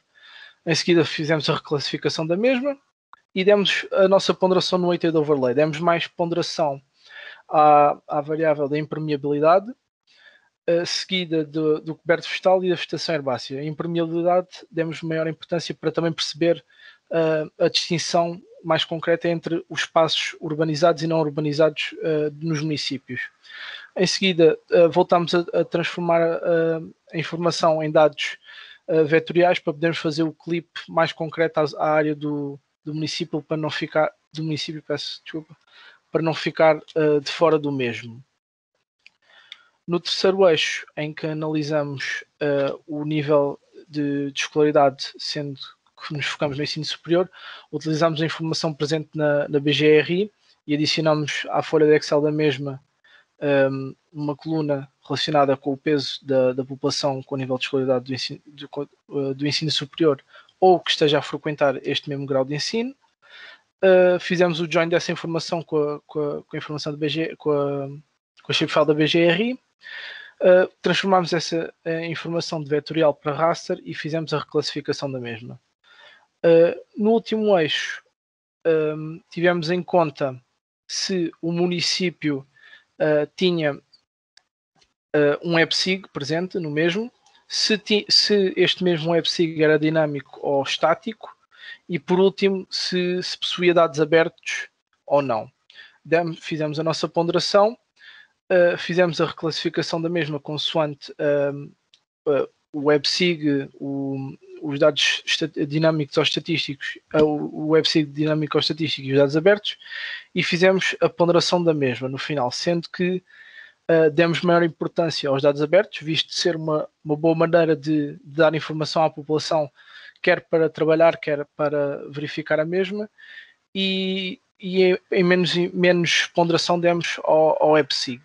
Em seguida fizemos a reclassificação da mesma e demos a nossa ponderação no weighted overlay. Demos mais ponderação à variável da impermeabilidade, seguida do coberto vegetal e da vegetação herbácea. A impermeabilidade demos maior importância para também perceber a distinção mais concreta entre os espaços urbanizados e não urbanizados nos municípios. Em seguida, voltamos a transformar a informação em dados vetoriais para podermos fazer o clipe mais concreto à área do município, para não ficar para não ficar de fora do mesmo. No terceiro eixo, em que analisamos o nível de escolaridade, sendo que nos focamos no ensino superior, utilizamos a informação presente na BGRI e adicionamos à folha de Excel da mesma uma coluna relacionada com o peso da população com o nível de escolaridade do ensino superior ou que esteja a frequentar este mesmo grau de ensino. Fizemos o join dessa informação com a informação com a shapefile da BGRI. Transformámos essa informação de vetorial para raster e fizemos a reclassificação da mesma. No último eixo, tivemos em conta se o município tinha um WebSig presente no mesmo, se este mesmo WebSig era dinâmico ou estático e, por último, se possuía dados abertos ou não. Fizemos a nossa ponderação, fizemos a reclassificação da mesma consoante o WebSig, os dados dinâmicos ou estatísticos, o WebSig dinâmico ou estatístico e os dados abertos, e fizemos a ponderação da mesma no final, sendo que demos maior importância aos dados abertos, visto ser uma boa maneira de dar informação à população, quer para trabalhar, quer para verificar a mesma, e em menos ponderação demos ao WebSig.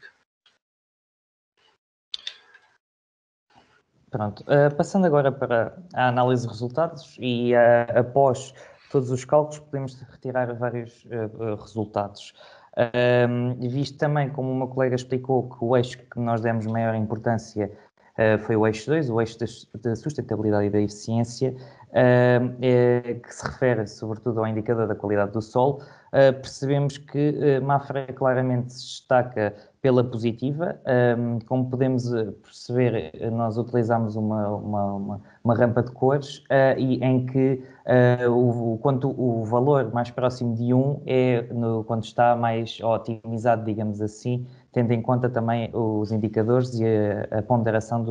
Pronto, passando agora para a análise de resultados e após todos os cálculos podemos retirar vários resultados. Visto também, como uma colega explicou, que o eixo que nós demos maior importância foi o eixo 2, o eixo da sustentabilidade e da eficiência, que se refere sobretudo ao indicador da qualidade do solo. Percebemos que Mafra claramente se destaca pela positiva. Como podemos perceber, nós utilizamos uma rampa de cores e em que o valor mais próximo de 1 é quando está mais otimizado, digamos assim, tendo em conta também os indicadores e a ponderação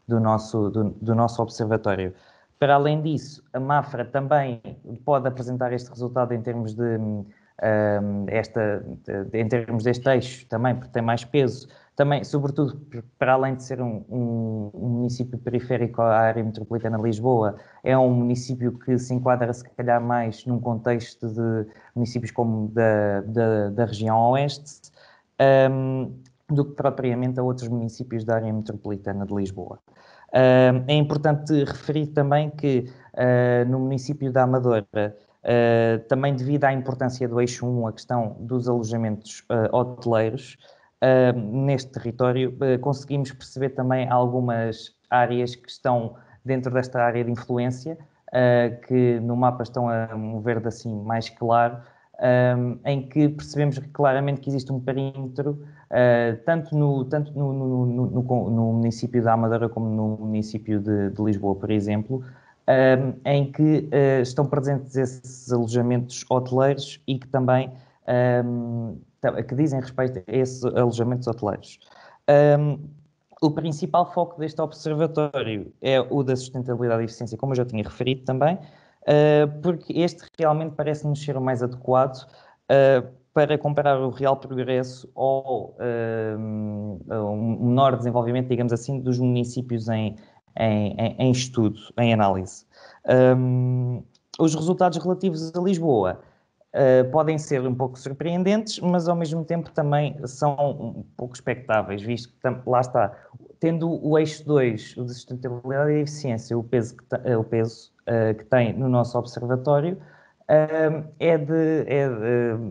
do nosso observatório. Para além disso, a Mafra também pode apresentar este resultado em termos em termos deste eixo, também porque tem mais peso, também, sobretudo, para além de ser um município periférico à área metropolitana de Lisboa, é um município que se enquadra, se calhar, mais num contexto de municípios como da região oeste, do que propriamente a outros municípios da área metropolitana de Lisboa. É importante referir também que no município da Amadora, também devido à importância do eixo 1, a questão dos alojamentos hoteleiros, neste território, conseguimos perceber também algumas áreas que estão dentro desta área de influência, que no mapa estão a um verde assim mais claro, em que percebemos claramente que existe um perímetro, tanto no município da Amadora como no município de Lisboa, por exemplo, em que estão presentes esses alojamentos hoteleiros e que também que dizem respeito a esses alojamentos hoteleiros. O principal foco deste observatório é o da sustentabilidade e eficiência, como eu já tinha referido também, porque este realmente parece-nos ser o mais adequado para comparar o real progresso ou um menor desenvolvimento, digamos assim, dos municípios em estudo, em análise. Os resultados relativos a Lisboa podem ser um pouco surpreendentes, mas ao mesmo tempo também são um pouco expectáveis, visto que lá está, tendo o eixo 2, o de sustentabilidade e eficiência, o peso que tem no nosso observatório,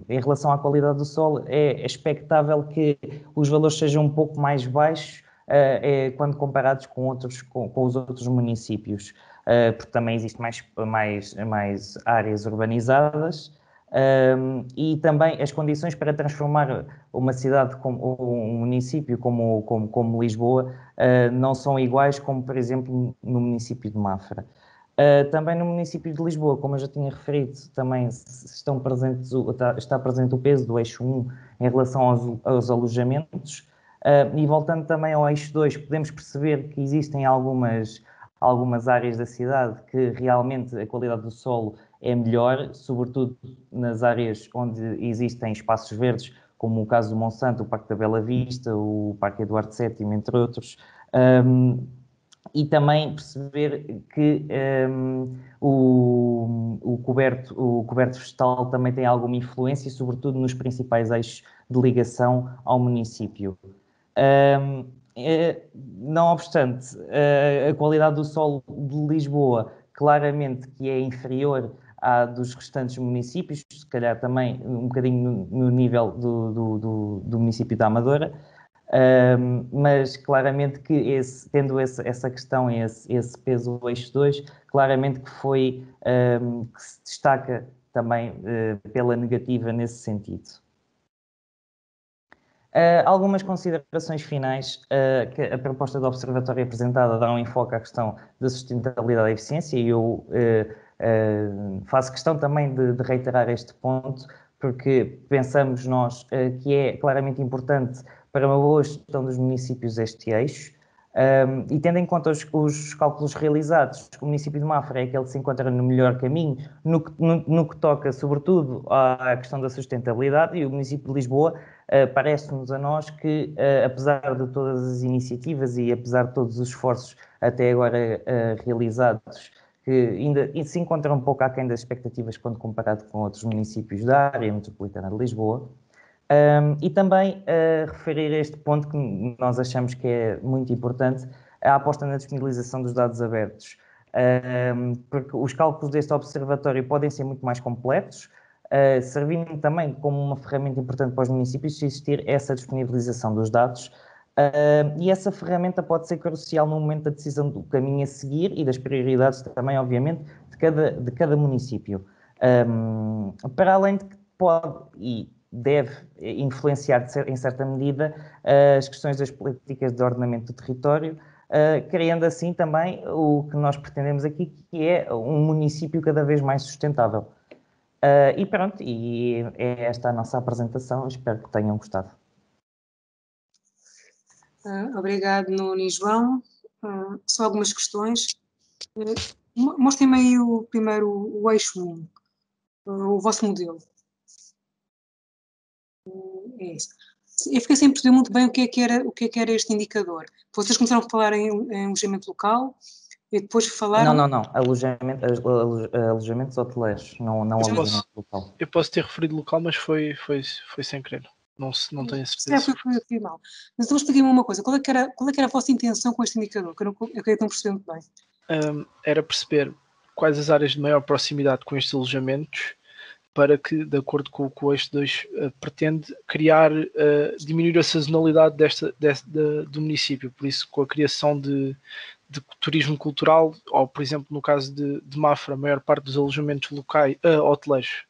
em relação à qualidade do solo, é expectável que os valores sejam um pouco mais baixos quando comparados com os outros municípios, porque também existe mais áreas urbanizadas E também as condições para transformar uma cidade, um município como Lisboa, não são iguais como, por exemplo, no município de Mafra. Também no município de Lisboa, como eu já tinha referido, também está presente o peso do eixo 1 em relação aos alojamentos. E voltando também ao eixo 2, podemos perceber que existem algumas áreas da cidade que realmente a qualidade do solo é melhor, sobretudo nas áreas onde existem espaços verdes, como o caso do Monsanto, o Parque da Bela Vista, o Parque Eduardo VII, entre outros. E também perceber que o coberto vegetal também tem alguma influência, sobretudo nos principais eixos de ligação ao município. Não obstante, a qualidade do solo de Lisboa claramente que é inferior à dos restantes municípios, se calhar também um bocadinho no nível do município da Amadora, mas claramente que tendo essa questão, esse peso do eixo 2, claramente que que se destaca também pela negativa nesse sentido. Algumas considerações finais, que a proposta do Observatório apresentada dá um enfoque à questão da sustentabilidade e eficiência, e eu faço questão também de reiterar este ponto, porque pensamos nós que é claramente importante para uma boa gestão dos municípios este eixo, e tendo em conta os cálculos realizados, o município de Mafra é aquele que se encontra no melhor caminho, no que toca sobretudo à questão da sustentabilidade, e o município de Lisboa parece-nos a nós que, apesar de todas as iniciativas e apesar de todos os esforços até agora realizados, que ainda se encontra um pouco aquém das expectativas quando comparado com outros municípios da área metropolitana de Lisboa. E também referir a este ponto que nós achamos que é muito importante, a aposta na disponibilização dos dados abertos, porque os cálculos deste observatório podem ser muito mais completos, servindo também como uma ferramenta importante para os municípios se existir essa disponibilização dos dados, e essa ferramenta pode ser crucial no momento da decisão do caminho a seguir e das prioridades também, obviamente, de cada município. Para além de que pode e deve influenciar em certa medida as questões das políticas de ordenamento do território, criando assim também o que nós pretendemos aqui, que é um município cada vez mais sustentável. E pronto, e é esta a nossa apresentação, espero que tenham gostado. Obrigado, Nuno e João. Só algumas questões. Mostrem-me aí primeiro o eixo 1, o vosso modelo. É isso. Eu fiquei sem perceber muito bem o que é que era este indicador. Vocês começaram a falar em alojamento local e depois falaram... Não. Alojamentos hoteleiros, não alojamento local. Eu posso ter referido local, mas foi sem querer. Não tenho a certeza. Foi mal. Mas então expliquem-me uma coisa. Qual é que era a vossa intenção com este indicador? Que eu não percebi muito bem. Era perceber quais as áreas de maior proximidade com estes alojamentos, para que, de acordo com o que o eixo 2 pretende, diminuir a sazonalidade do município. Por isso, com a criação de turismo cultural, ou, por exemplo, no caso de Mafra, a maior parte dos alojamentos hoteleiros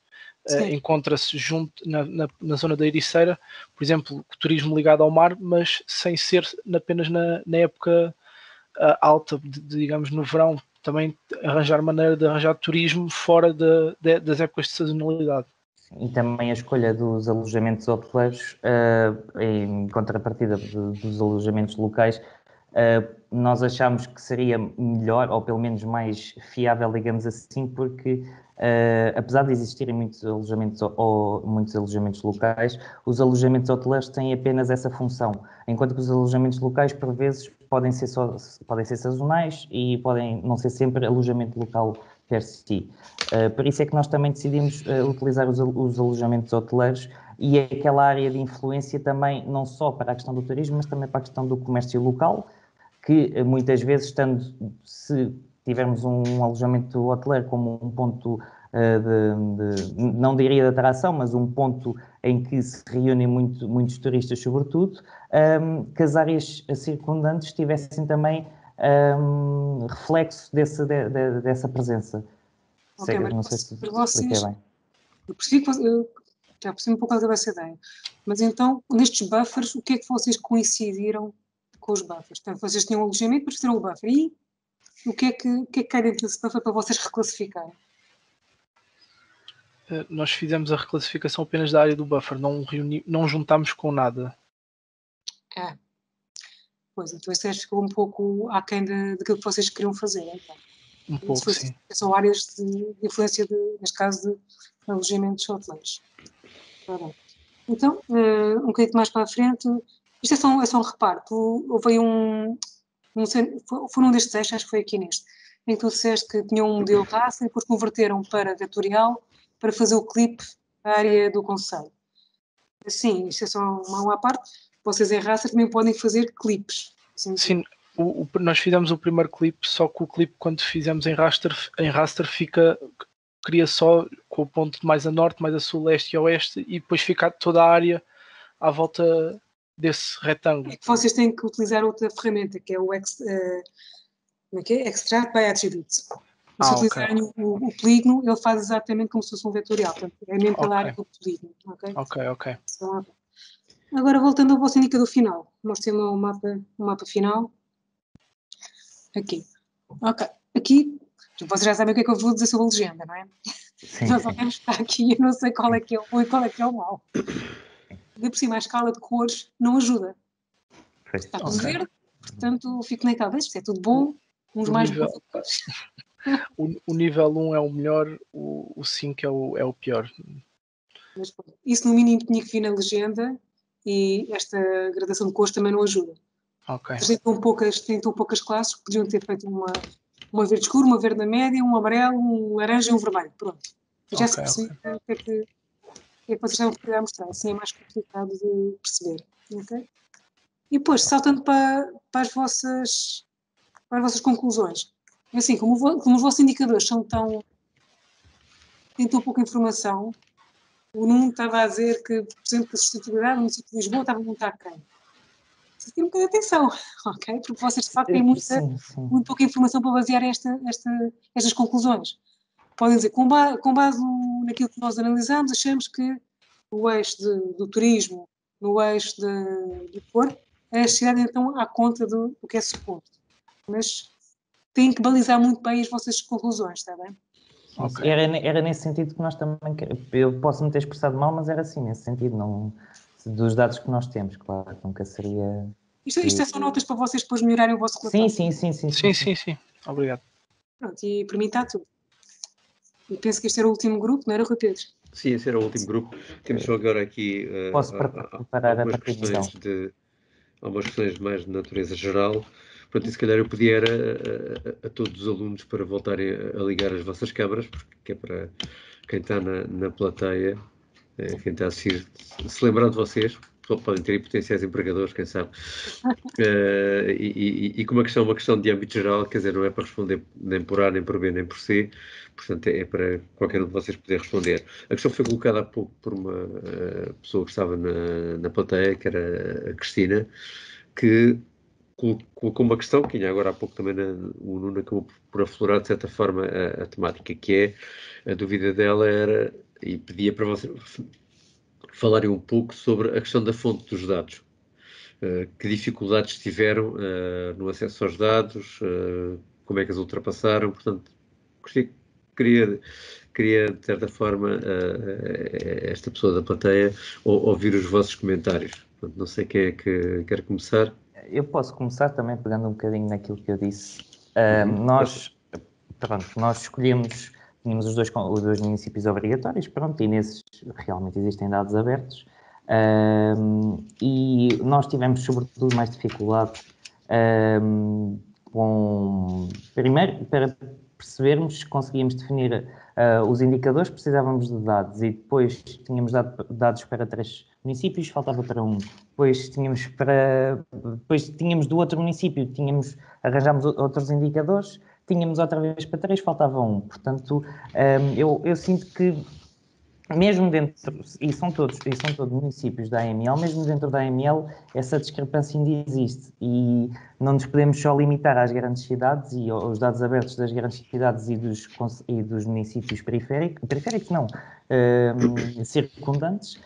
encontra-se junto na zona da Ericeira, por exemplo, turismo ligado ao mar, mas sem ser apenas na época alta, digamos, no verão. Também arranjar maneira de arranjar turismo fora das épocas de sazonalidade. E também a escolha dos alojamentos hoteleiros, em contrapartida dos alojamentos locais, nós achamos que seria melhor, ou pelo menos mais fiável, digamos assim, porque apesar de existirem muitos alojamentos locais, os alojamentos hoteleiros têm apenas essa função, enquanto que os alojamentos locais, por vezes, podem ser sazonais e podem não ser sempre alojamento local per si. Por isso é que nós também decidimos utilizar os alojamentos hoteleiros, e é aquela área de influência também, não só para a questão do turismo, mas também para a questão do comércio local, que muitas vezes, se tivermos um alojamento hoteleiro como um ponto não diria de atração, mas um ponto em que se reúnem muitos turistas, sobretudo, que as áreas circundantes tivessem também reflexo dessa presença. Okay, não sei se expliquei bem. Eu percebi que já percebi um pouco qual é essa ideia. Mas então, nestes buffers, o que é que vocês coincidiram com os buffers? Portanto, vocês tinham um alojamento, depois fizeram o buffer. E o que é que cai dentro desse buffer para vocês reclassificarem? Nós fizemos a reclassificação apenas da área do buffer, não juntámos com nada. Pois, então isso ficou um pouco aquém daquilo que vocês queriam fazer, então. Um pouco, sim. São áreas de influência, neste caso, de alojamentos hoteleiros. Então, um bocadinho mais para a frente, isto é só um reparo. Houve aí foi num destes eixos, acho que foi aqui neste, em que tu disseste que tinham um modelo raça e depois converteram para vetorial para fazer o clipe à área do concelho. Sim, isto é só uma à parte. Vocês em raça também podem fazer clipes. Sim, nós fizemos o primeiro clipe, só que o clipe quando fizemos em raster cria só com o ponto mais a norte, mais a sul, leste e oeste, e depois fica toda a área à volta desse retângulo. É que vocês têm que utilizar outra ferramenta, que é o Extract by Attributes. Se utilizarem o polígono, ele faz exatamente como se fosse um vetorial. Portanto, é mesmo pela área do polígono. Ok. Agora, voltando ao vosso indicador final. Nós temos um mapa final. Aqui. Ok. Aqui, vocês já sabem o que é que eu vou dizer sobre a legenda, não é? Sim, Nós só temos que estar aqui, eu não sei qual é que é o bom e qual é que é o mau. De por cima, a escala de cores não ajuda. Está tudo verde, portanto, fico naquela, isto é tudo bom, uns mais bons. O nível 1 é o melhor, o 5 é o pior. Mas, isso no mínimo tinha que vir na legenda e esta gradação de cores também não ajuda. Tem tão poucas classes que podiam ter feito uma verde escuro, uma verde na média, um amarelo, um laranja e um vermelho. Pronto. Já se percebe o que é que vocês estavam a querer mostrar. Assim é mais complicado de perceber. Okay? E depois, saltando para as vossas conclusões. Assim, como os vossos indicadores têm tão pouca informação, o Nuno estava a dizer que, por exemplo, a sustentabilidade no município de Lisboa estava muito aquém. Vocês têm um bocadinho de atenção, ok? Porque vocês, de facto, têm muito pouca informação para basear estas conclusões. Podem dizer, com base naquilo que nós analisamos, achamos que o eixo do turismo, no eixo do Porto, a cidade então à conta do que é suposto. Mas têm que balizar muito bem as vossas conclusões, está bem? Okay. Era nesse sentido que nós também... Eu posso me ter expressado mal, mas era assim, nesse sentido, não, dos dados que nós temos, claro, nunca seria... Isto é só notas para vocês depois melhorarem o vosso relatório. Sim. Obrigado. Pronto, e para mim está tudo. E penso que este era o último grupo, não era, Rui Pedro? Sim, esse era o último grupo. Temos só agora aqui posso preparar a questões algumas questões mais de natureza geral. Portanto, se calhar eu pedia a todos os alunos para voltarem a ligar as vossas câmaras, porque é para quem está na plateia, quem está a assistir, se lembrar de vocês, podem ter potenciais empregadores, quem sabe. E como a questão é uma questão de âmbito geral, quer dizer, não é para responder nem por A, nem por B, nem por C, portanto é para qualquer um de vocês poder responder. A questão foi colocada há pouco por uma pessoa que estava na plateia, que era a Cristina, que colocou uma questão que agora há pouco também o Nuno acabou por aflorar de certa forma a temática, que é, a dúvida dela era, e pedia para vocês falarem um pouco sobre a questão da fonte dos dados. Que dificuldades tiveram no acesso aos dados, como é que as ultrapassaram, portanto, queria de certa forma esta pessoa da plateia ouvir os vossos comentários. Portanto, não sei quem é que quer começar. Eu posso começar também pegando um bocadinho naquilo que eu disse. Nós escolhemos, tínhamos os dois municípios obrigatórios, pronto, e nesses realmente existem dados abertos. E nós tivemos sobretudo mais dificuldade primeiro para percebermos se conseguíamos definir os indicadores, precisávamos de dados e depois tínhamos dados para 3 municípios, faltava para um. Depois tínhamos do outro município, arranjámos outros indicadores, tínhamos outra vez para 3, faltava um. Portanto, eu sinto que mesmo dentro, e são todos municípios da AML, mesmo dentro da AML, essa discrepância ainda existe e não nos podemos só limitar às grandes cidades e aos dados abertos das grandes cidades e dos municípios periféricos não, circundantes,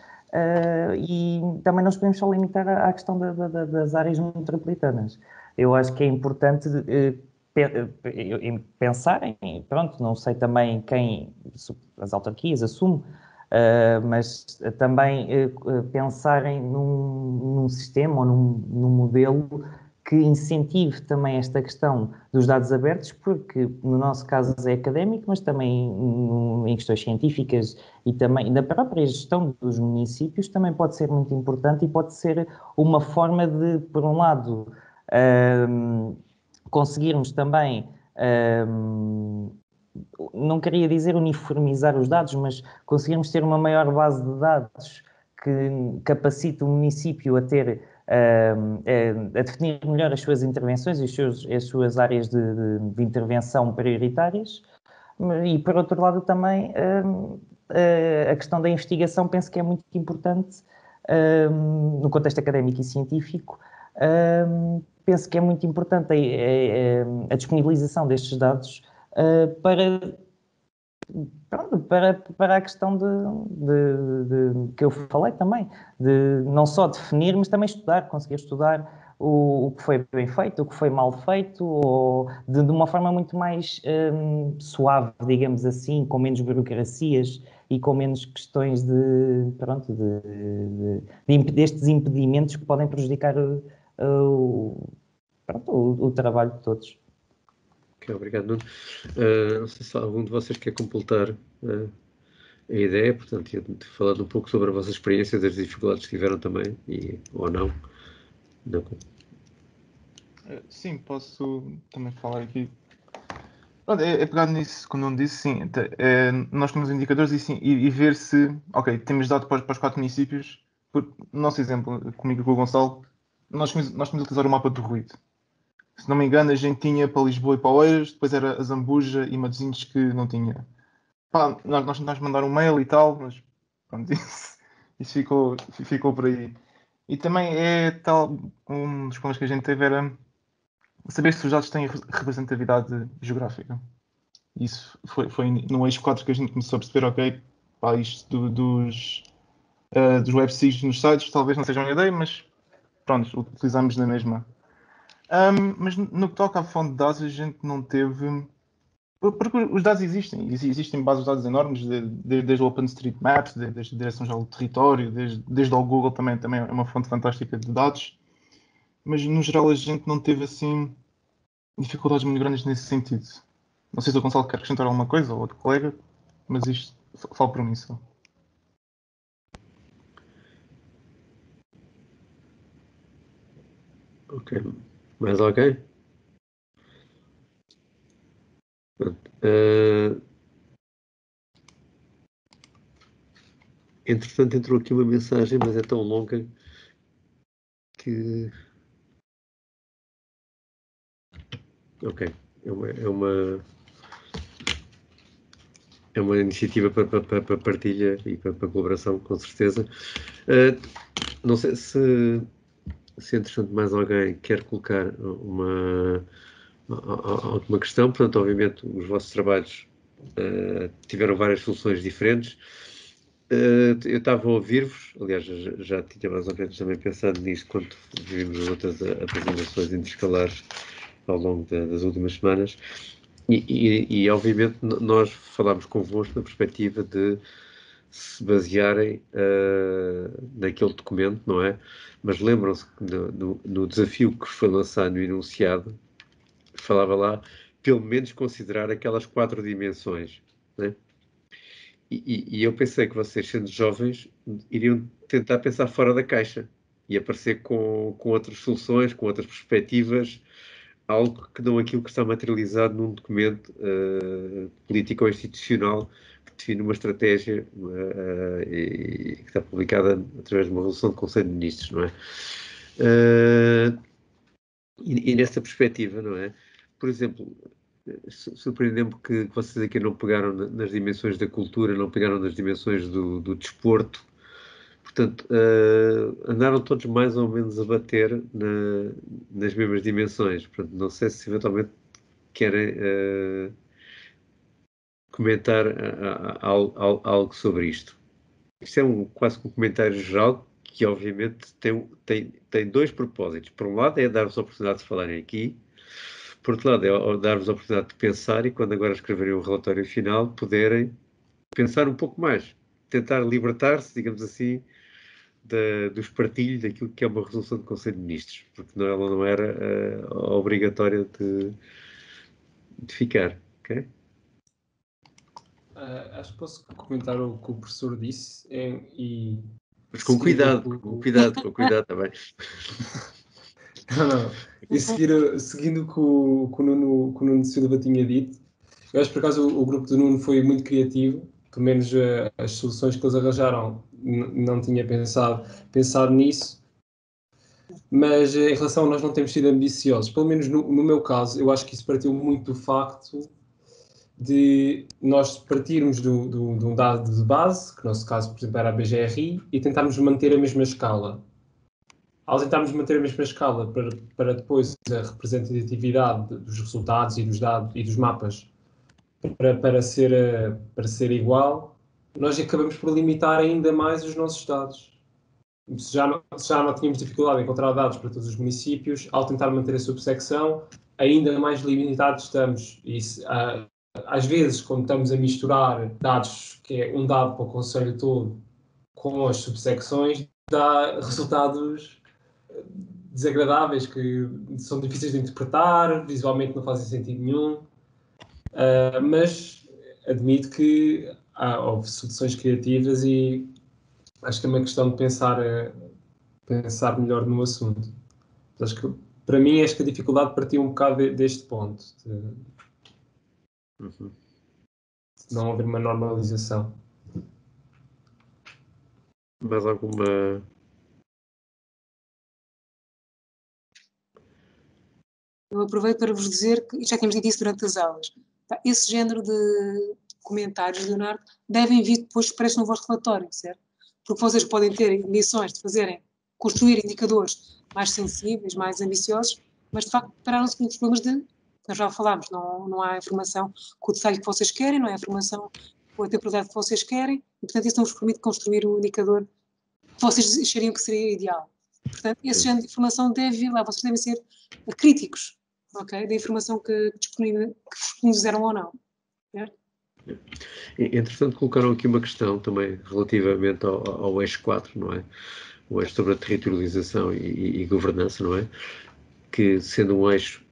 e também não nos podemos só limitar à questão das áreas metropolitanas. Eu acho que é importante pensarem, pronto, não sei também quem as autarquias assumem, mas também pensarem num sistema ou num modelo que incentive também esta questão dos dados abertos, porque no nosso caso é académico, mas também em questões científicas e também na própria gestão dos municípios também pode ser muito importante e pode ser uma forma de, por um lado, conseguirmos também, não queria dizer uniformizar os dados, mas conseguirmos ter uma maior base de dados que capacite o município a ter, a definir melhor as suas intervenções e as suas áreas de intervenção prioritárias. E, por outro lado, também a questão da investigação penso que é muito importante no contexto académico e científico. Penso que é muito importante a disponibilização destes dados para a questão que eu falei também, de não só definir, mas também estudar, conseguir estudar o que foi bem feito, o que foi mal feito, ou de uma forma muito mais suave, digamos assim, com menos burocracias e com menos questões destes impedimentos que podem prejudicar o trabalho de todos. Ok, obrigado, Nuno. Não sei se algum de vocês quer completar a ideia, portanto, falando um pouco sobre a vossa experiência, das dificuldades que tiveram também, ou não. Sim, posso também falar aqui. É pegado nisso, como não disse, sim. Nós temos indicadores e ver se, ok, temos dado para os 4 municípios. No nosso exemplo, comigo e com o Gonçalo, nós tínhamos a utilizar o mapa do ruído. Se não me engano, a gente tinha para Lisboa e para Oeiras, depois era a Zambuja e Matosinhos que não tinha. Pá, nós tentámos mandar um mail e tal, mas pronto, isso ficou por aí. E também tal, um dos problemas que a gente teve era saber se os dados têm representatividade geográfica. Isso foi no eixo 4 que a gente começou a perceber, ok, pá, isto dos web-SIGs nos sites talvez não seja uma ideia, mas pronto, utilizamos na mesma. Mas no que toca à fonte de dados, a gente não teve... Porque os dados existem bases de dados enormes, desde o OpenStreetMaps, desde a Direção-Geral do Território, desde o Google também é uma fonte fantástica de dados, mas no geral a gente não teve assim dificuldades muito grandes nesse sentido. Não sei se o Gonçalo quer acrescentar alguma coisa ou outro colega, mas isto falo por mim só. Ok. Mais alguém? Entretanto, entrou aqui uma mensagem, mas é tão longa que... Ok. É uma iniciativa para partilha e para colaboração, com certeza. Não sei se entretanto mais alguém quer colocar alguma questão. Portanto, obviamente, os vossos trabalhos tiveram várias soluções diferentes. Eu estava a ouvir-vos, aliás, já tinha mais ou menos também pensado nisto quando vimos as outras apresentações interescalares ao longo das últimas semanas. E obviamente, nós falámos convosco na perspectiva de se basearem naquele documento, não é? Mas lembram-se que no desafio que foi lançado no enunciado, falava lá, pelo menos considerar aquelas 4 dimensões, né? E eu pensei que vocês, sendo jovens, iriam tentar pensar fora da caixa e aparecer com outras soluções, com outras perspectivas, algo que não aquilo que está materializado num documento político ou institucional que define uma estratégia e que está publicada através de uma resolução do Conselho de Ministros, não é? E nessa perspectiva, não é? Por exemplo, surpreendeu-me que vocês aqui não pegaram nas dimensões da cultura, não pegaram nas dimensões do desporto. Portanto, andaram todos mais ou menos a bater nas mesmas dimensões. Portanto, não sei se eventualmente querem comentar algo sobre isto. Isto é quase um comentário geral que, obviamente, tem dois propósitos. Por um lado, é dar-vos a oportunidade de falarem aqui. Por outro lado, é dar-vos a oportunidade de pensar e, quando agora escreverem o relatório final, poderem pensar um pouco mais. Tentar libertar-se, digamos assim, do espartilho daquilo que é uma resolução do Conselho de Ministros. Porque ela não era obrigatória de ficar. Ok? Acho que posso comentar o que o professor disse mas com cuidado, com cuidado também. Não. E seguindo o que o Nuno Silva tinha dito, eu acho que por acaso o grupo do Nuno foi muito criativo, pelo menos as soluções que eles arranjaram não tinha pensado nisso, mas em relação a nós não termos sido ambiciosos, pelo menos no meu caso, eu acho que isso partiu muito do facto de nós partirmos de um dado de base, que no nosso caso, por exemplo, era a BGRI, e tentarmos manter a mesma escala. Ao tentarmos manter a mesma escala para depois a representatividade dos resultados e dos dados e dos mapas para ser igual, nós acabamos por limitar ainda mais os nossos dados. Se já não tínhamos dificuldade em encontrar dados para todos os municípios, ao tentar manter a subsecção, ainda mais limitados estamos. Às vezes, quando estamos a misturar dados, que é um dado para o concelho todo, com as subsecções, dá resultados desagradáveis, que são difíceis de interpretar, visualmente não fazem sentido nenhum, mas admito que houve soluções criativas e acho que é uma questão de pensar melhor no assunto. Acho que, para mim, acho que a dificuldade partiu um bocado deste ponto, de não haver uma normalização. Mais alguma... Eu aproveito para vos dizer que, já tínhamos dito isso durante as aulas, esse género de comentários, Leonardo, devem vir depois expressos no vosso relatório, certo? Porque vocês podem ter missões de construir indicadores mais sensíveis, mais ambiciosos, mas de facto pararam-se com os problemas nós já falámos, não há informação com o detalhe que vocês querem, não há informação com a temporalidade que vocês querem, e portanto isso não vos permite construir um indicador que vocês achariam que seria ideal. Portanto, esse género de informação deve vir lá, vocês devem ser críticos, ok, da informação que disponibilizaram ou não. Certo? Entretanto, colocaram aqui uma questão também relativamente ao eixo 4, não é? O eixo sobre a territorialização e governança, não é? Que, sendo um eixo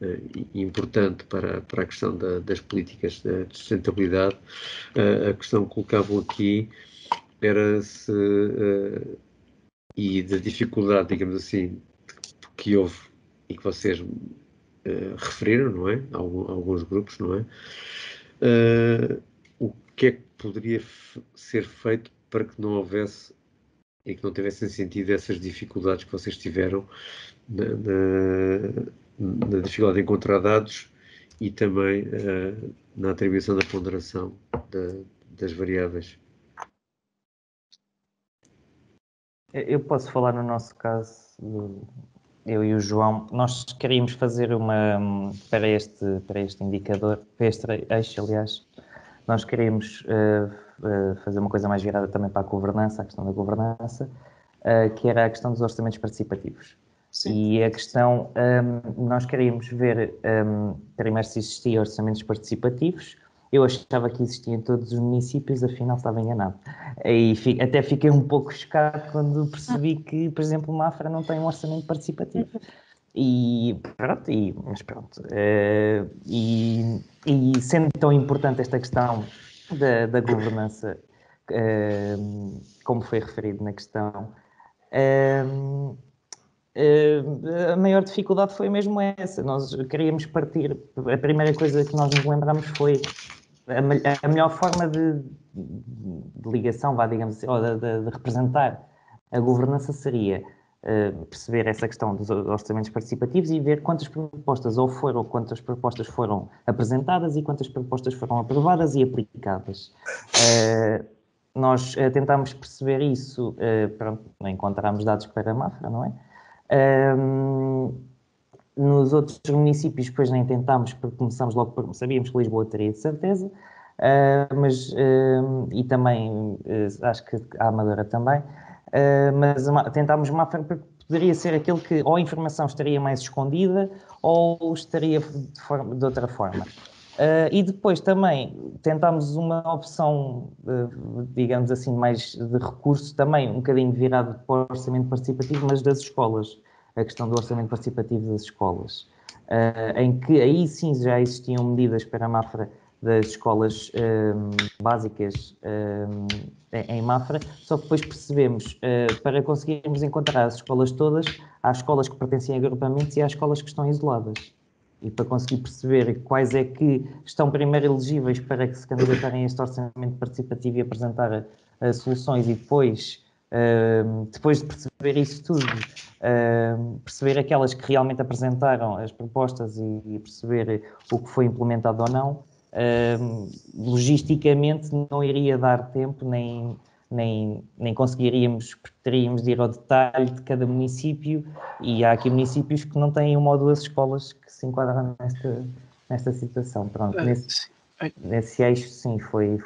importante para a questão das políticas de sustentabilidade, a questão que colocavam aqui era se, e da dificuldade, digamos assim, que houve e que vocês referiram, não é? Alguns grupos, não é? O que é que poderia ser feito para que não houvesse e que não tivessem sentido essas dificuldades que vocês tiveram na dificuldade de encontrar dados e também na atribuição da ponderação das variáveis? Eu posso falar no nosso caso, eu e o João, nós queríamos fazer para este indicador, para este eixo, aliás, nós queríamos fazer uma coisa mais virada também para a governança, a questão da governança, que era a questão dos orçamentos participativos. Sim. E a questão, nós queríamos ver primeiro se existia orçamentos participativos. Eu achava que existia em todos os municípios, afinal estava enganado. E até fiquei um pouco chocado quando percebi que, por exemplo, Mafra não tem um orçamento participativo. Mas pronto. E sendo tão importante esta questão da governança, como foi referido na questão, a maior dificuldade foi mesmo essa. Nós queríamos partir, a primeira coisa que nós nos lembramos foi a melhor forma de ligação, digamos assim, ou de representar a governança seria perceber essa questão dos orçamentos participativos e ver quantas propostas foram apresentadas e quantas propostas foram aprovadas e aplicadas. Nós tentámos perceber isso, pronto, encontramos dados para a Mafra, não é? Nos outros municípios depois nem tentámos, porque começámos logo, sabíamos que Lisboa teria de certeza, e também, acho que a Amadora também, mas tentámos Mafra porque poderia ser aquele que ou a informação estaria mais escondida ou estaria de outra forma. E depois também tentámos uma opção, digamos assim, mais de recurso, também um bocadinho virado para o orçamento participativo, mas das escolas, a questão do orçamento participativo das escolas, em que aí sim já existiam medidas para a Mafra das escolas básicas em Mafra, só que depois percebemos, para conseguirmos encontrar as escolas todas, há escolas que pertencem a agrupamentos e há escolas que estão isoladas. E para conseguir perceber quais é que estão primeiro elegíveis para que se candidatarem a este orçamento participativo e apresentar soluções e depois de perceber isso tudo, perceber aquelas que realmente apresentaram as propostas e perceber o que foi implementado ou não, logisticamente não iria dar tempo nem conseguiríamos, porque teríamos de ir ao detalhe de cada município e há aqui municípios que não têm uma ou duas escolas que se enquadram nesta situação. Pronto, nesse eixo, sim, foi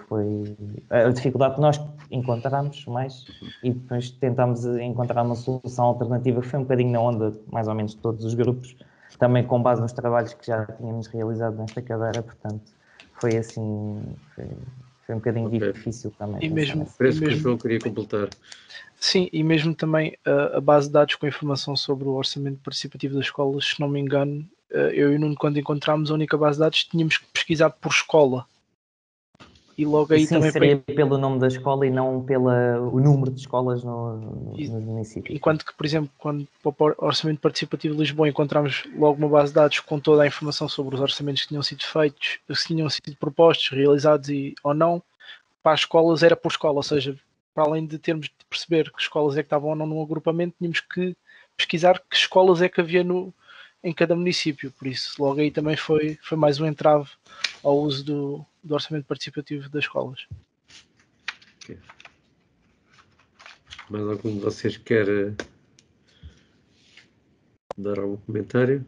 a dificuldade que nós encontramos mais e depois tentámos encontrar uma solução alternativa que foi um bocadinho na onda, mais ou menos, de todos os grupos, também com base nos trabalhos que já tínhamos realizado nesta cadeira, portanto, foi assim... Foi um bocadinho difícil também. E mesmo, parece que o João queria completar. Sim, e mesmo também a base de dados com informação sobre o orçamento participativo das escolas, se não me engano, eu e o Nuno, quando encontramos a única base de dados, tínhamos que pesquisar por escola. E logo aí sim, também seria pelo nome da escola e não pelo número de escolas nos municípios. Enquanto que, por exemplo, quando para o Orçamento Participativo de Lisboa encontramos logo uma base de dados com toda a informação sobre os orçamentos que tinham sido feitos, se tinham sido propostos, realizados ou não, para as escolas era por escola, ou seja, para além de termos de perceber que escolas é que estavam ou não num agrupamento, tínhamos que pesquisar que escolas é que havia em cada município, por isso logo aí também foi mais um entrave ao uso do orçamento participativo das escolas. Okay. Mais algum de vocês quer dar algum comentário?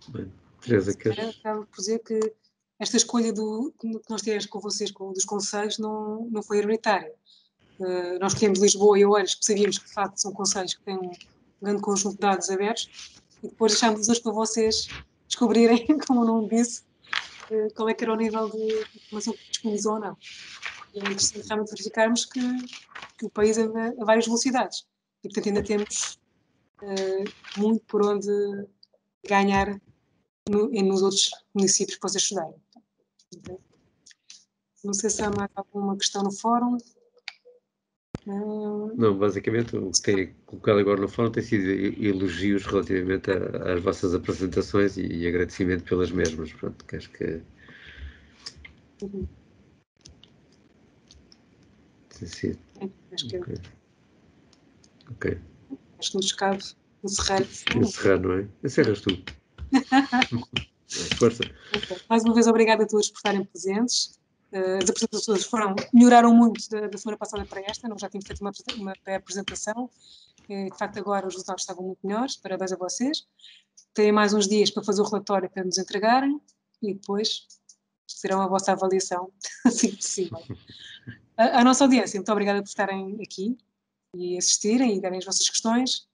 Bem, Teresa, queres? Acabo por dizer que esta escolha que nós tivemos com vocês, dos conselhos, não foi hereditária. Nós escolhemos Lisboa e Oeiras, porque sabíamos que de facto são conselhos que têm um grande conjunto de dados abertos, e depois deixámos hoje para vocês descobrirem, como não disse, qual é que era o nível de informação que disponibilizou ou não. E é interessante realmente verificarmos que o país anda a várias velocidades e, portanto, ainda temos muito por onde ganhar nos outros municípios que vocês estudarem. Não sei se há mais alguma questão no fórum. Não, basicamente o que tem colocado agora no fórum tem sido elogios relativamente às vossas apresentações e agradecimento pelas mesmas. Pronto, que acho que... Sim. Acho que ok. Acho que nos cabe encerrar. Encerrar, não é? Encerras tu. Força. Okay. Mais uma vez, obrigada a todos por estarem presentes. As apresentações melhoraram muito da semana passada para esta, nós já tínhamos feito uma pré-apresentação, de facto agora os resultados estavam muito melhores, parabéns a vocês. Têm mais uns dias para fazer o relatório para nos entregarem e depois terão a vossa avaliação, assim possível. A nossa audiência, muito obrigada por estarem aqui e assistirem e darem as vossas questões,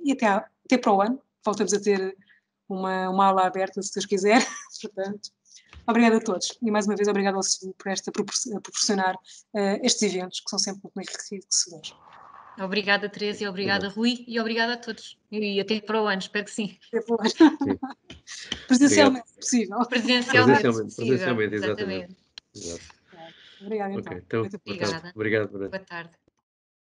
e até para o ano, voltamos a ter uma aula aberta, se Deus quiser, portanto. Obrigada a todos e mais uma vez obrigada ao SEBU por proporcionar estes eventos que são sempre muito enriquecedores. Obrigada, Teresa, obrigada, Rui, e obrigada a todos. E até para o ano, espero que sim. Até para o ano. Presencialmente, se possível. Presencialmente, exatamente. Exato. Obrigada, okay, então. Obrigado. Boa tarde.